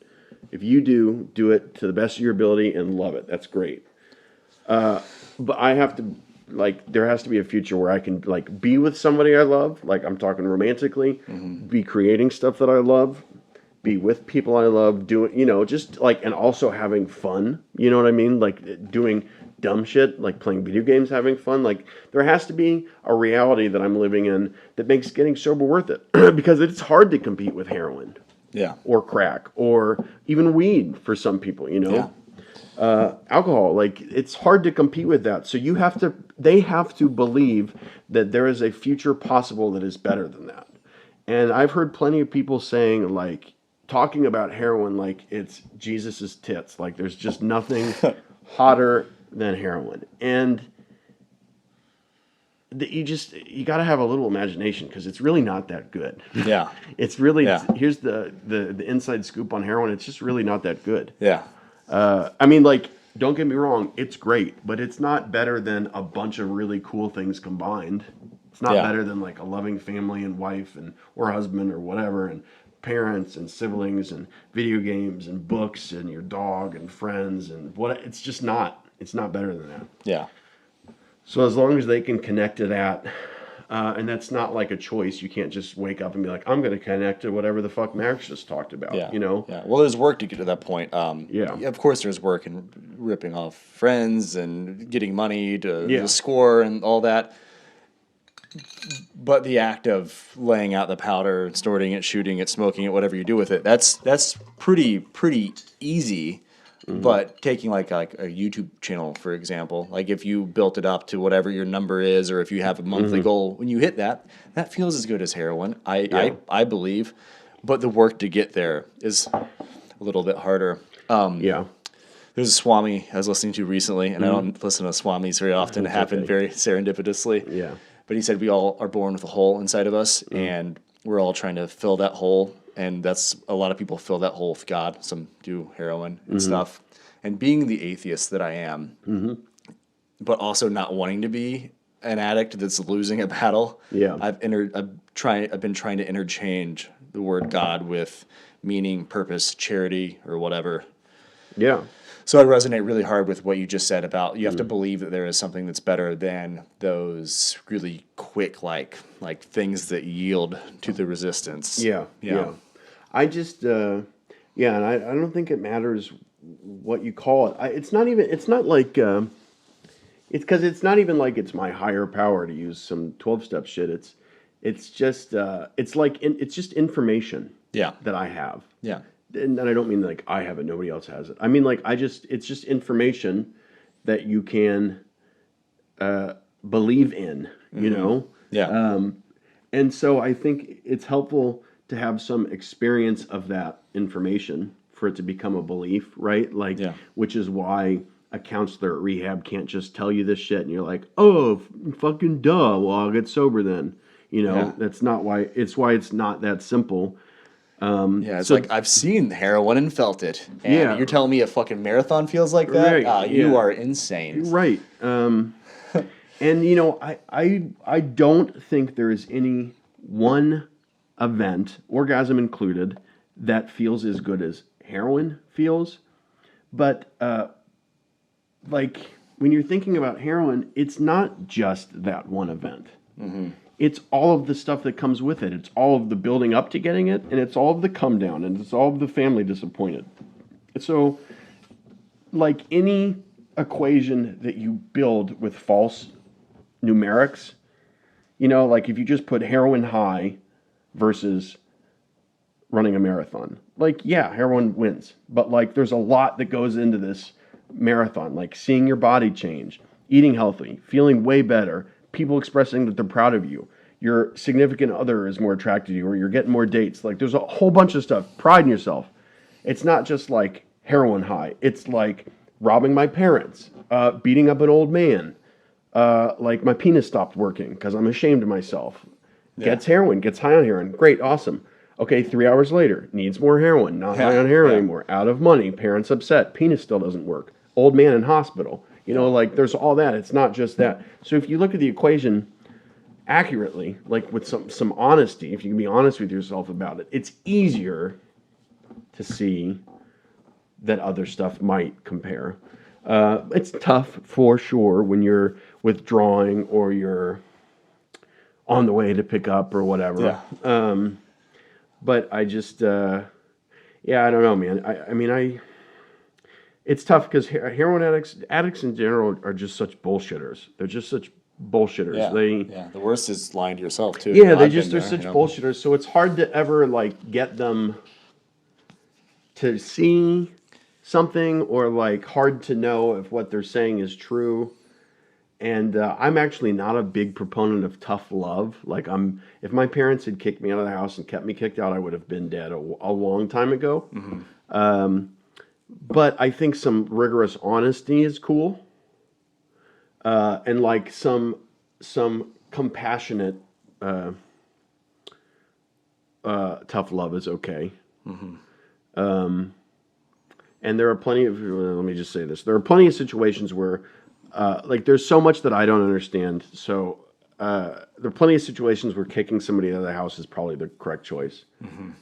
If you do it to the best of your ability and love it. That's great. But I have to, like, there has to be a future where I can, like, be with somebody I love. Like, I'm talking romantically. Be creating stuff that I love. Be with people I love. Doing, you know, just, like, and also having fun. You know what I mean? Like, doing dumb shit, like playing video games, having fun. Like, there has to be a reality that I'm living in that makes getting sober worth it. Because it's hard to compete with heroin. Yeah. Or crack, or even weed for some people, you know. Alcohol, like, it's hard to compete with that. So they have to believe that there is a future possible that is better than that. And I've heard plenty of people saying, like, talking about heroin like it's Jesus's tits. Like, there's just nothing hotter than heroin. And you got to have a little imagination, because it's really not that good. Yeah. It's really, here's the inside scoop on heroin. It's just really not that good. Yeah. I mean, like, don't get me wrong. It's great, but it's not better than a bunch of really cool things combined. It's not better than, like, a loving family and wife or husband or whatever, and parents and siblings and video games and books and your dog and friends and what. It's just not. It's not better than that. Yeah. So as long as they can connect to that, and that's not like a choice. You can't just wake up and be like, I'm going to connect to whatever the fuck Max just talked about, you know? Yeah. Well, there's work to get to that point. Yeah. Of course, there's work in ripping off friends and getting money to score and all that. But the act of laying out the powder, snorting it, shooting it, smoking it, whatever you do with it, that's pretty easy. But taking like a YouTube channel, for example, like if you built it up to whatever your number is, or if you have a monthly goal, when you hit that feels as good as heroin, I believe. But the work to get there is a little bit harder. There's a Swami I was listening to recently, and I don't listen to Swamis very often. It happened very serendipitously. Yeah. But he said we all are born with a hole inside of us, and we're all trying to fill that hole. And that's, a lot of people fill that hole with God. Some do heroin and stuff. And being the atheist that I am, but also not wanting to be an addict that's losing a battle. Yeah. I've been trying to interchange the word God with meaning, purpose, charity, or whatever. Yeah. So I resonate really hard with what you just said about you have to believe that there is something that's better than those really quick, like things that yield to the resistance. Yeah. I just, and I don't think it matters what you call it. It's not like, it's because it's not even like it's my higher power to use some 12-step shit. It's just, it's just information that I have. Yeah. And I don't mean like I have it, nobody else has it. I mean, like, it's just information that you can believe in, you know? Yeah. And so I think it's helpful to have some experience of that information for it to become a belief, right? Like, which is why a counselor at rehab can't just tell you this shit and you're like, oh, fucking duh, well, I'll get sober then. You know, that's not why, it's why it's not that simple. It's like, I've seen heroin and felt it. And you're telling me a fucking marathon feels like that? Right, you are insane. Right. And, you know, I don't think there is any one event, orgasm included, that feels as good as heroin feels. But, like, when you're thinking about heroin, it's not just that one event. It's all of the stuff that comes with it. It's all of the building up to getting it, and it's all of the come down, and it's all of the family disappointed. So, like any equation that you build with false numerics, you know, like if you just put heroin high versus running a marathon, like, yeah, heroin wins. But, like, there's a lot that goes into this marathon, like seeing your body change, eating healthy, feeling way better, people expressing that they're proud of you, your significant other is more attracted to you, or you're getting more dates. Like there's a whole bunch of stuff. Pride in yourself. It's not just like heroin high. It's like robbing my parents, beating up an old man, like my penis stopped working because I'm ashamed of myself. Gets heroin, gets high on heroin. Great, awesome. Okay, 3 hours later, needs more heroin, not high on heroin anymore, out of money, parents upset, penis still doesn't work, old man in hospital. You know, like there's all that. It's not just that. So if you look at the equation accurately, like with some honesty, if you can be honest with yourself about it, it's easier to see that other stuff might compare. It's tough for sure when you're withdrawing or you're on the way to pick up or whatever. Yeah. But I just, I don't know, man. It's tough because heroin addicts in general are just such bullshitters. They're just such bullshitters. Yeah. The worst is lying to yourself too. Yeah, they're such bullshitters. So it's hard to ever like get them to see something, or like hard to know if what they're saying is true. And I'm actually not a big proponent of tough love. Like if my parents had kicked me out of the house and kept me kicked out, I would have been dead a long time ago. But I think some rigorous honesty is cool, and like some compassionate tough love is okay. And there are plenty of, let me just say this, there are plenty of situations where, like there's so much that I don't understand. So there are plenty of situations where kicking somebody out of the house is probably the correct choice.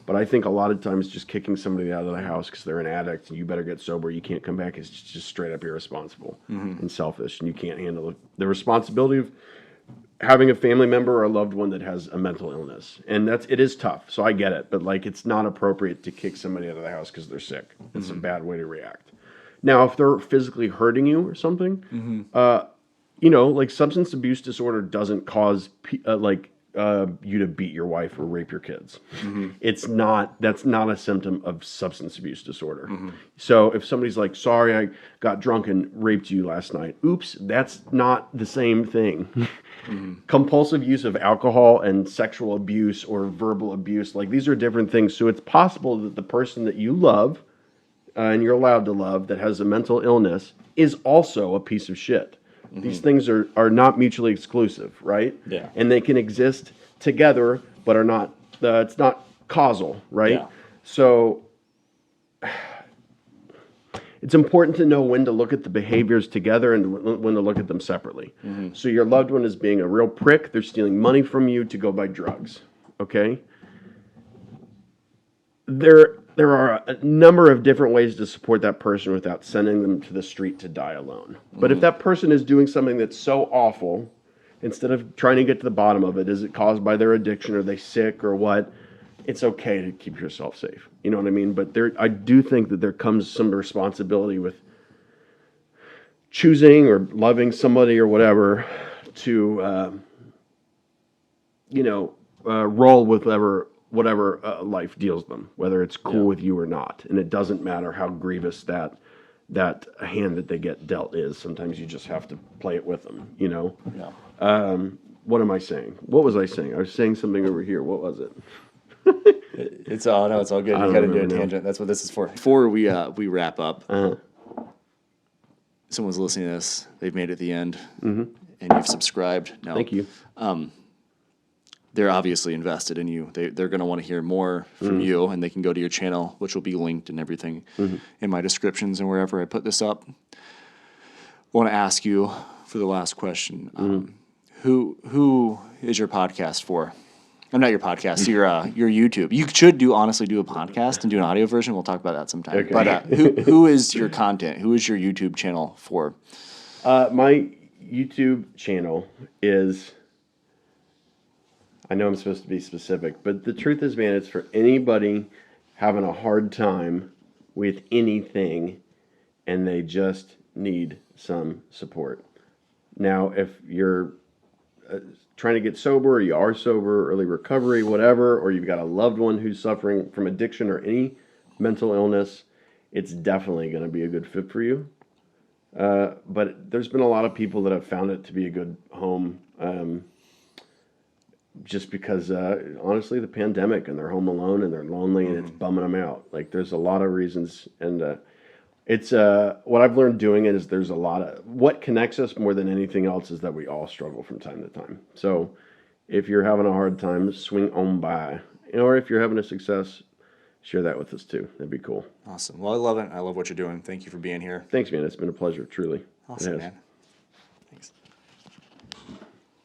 But I think a lot of times just kicking somebody out of the house because they're an addict and you better get sober, you can't come back, is just straight up irresponsible and selfish. And you can't handle the responsibility of having a family member or a loved one that has a mental illness. And it is tough. So I get it. But like, it's not appropriate to kick somebody out of the house because they're sick. It's a bad way to react. Now, if they're physically hurting you or something, like substance abuse disorder doesn't cause you to beat your wife or rape your kids. That's not a symptom of substance abuse disorder. So if somebody's like, sorry, I got drunk and raped you last night. Oops, that's not the same thing. Compulsive use of alcohol and sexual abuse or verbal abuse, like these are different things. So it's possible that the person that you love, and you're allowed to love, that has a mental illness is also a piece of shit. These things are not mutually exclusive, right? Yeah. And they can exist together, but are not. It's not causal, right? Yeah. So it's important to know when to look at the behaviors together and when to look at them separately. So your loved one is being a real prick. They're stealing money from you to go buy drugs. Okay. There are a number of different ways to support that person without sending them to the street to die alone. But if that person is doing something that's so awful, instead of trying to get to the bottom of it, is it caused by their addiction, or are they sick or what? It's okay to keep yourself safe. You know what I mean? But I do think that there comes some responsibility with choosing or loving somebody or whatever to, roll with whatever life deals them, whether it's cool with you or not. And it doesn't matter how grievous that hand that they get dealt is. Sometimes you just have to play it with them, you know? Yeah. What am I saying? What was I saying? I was saying something over here. What was it? It's all good. You got into a tangent. That's what this is for. Before we wrap up, someone's listening to this. They've made it to the end, and you've subscribed. No, Thank you. They're obviously invested in you. They're going to want to hear more from you, and they can go to your channel, which will be linked and everything in my descriptions and wherever I put this up. I want to ask you for the last question. Who is your podcast for? I'm not your podcast. Your YouTube. You should honestly do a podcast and do an audio version. We'll talk about that sometime. Okay. But who is your content? Who is your YouTube channel for? My YouTube channel is. I know I'm supposed to be specific, but the truth is, man, it's for anybody having a hard time with anything, and they just need some support. Now, if you're trying to get sober, or you are sober, early recovery, whatever, or you've got a loved one who's suffering from addiction or any mental illness, it's definitely going to be a good fit for you. But there's been a lot of people that have found it to be a good home. just because honestly, the pandemic, and they're home alone and they're lonely and it's bumming them out. Like there's a lot of reasons, and it's what I've learned doing it is there's a lot of what connects us more than anything else is that we all struggle from time to time. So if you're having a hard time, swing on by, or if you're having a success, share that with us too. That'd be cool. Awesome. Well, I love it. I love what you're doing. Thank you for being here. Thanks, man. It's been a pleasure, truly. Awesome, It has. man.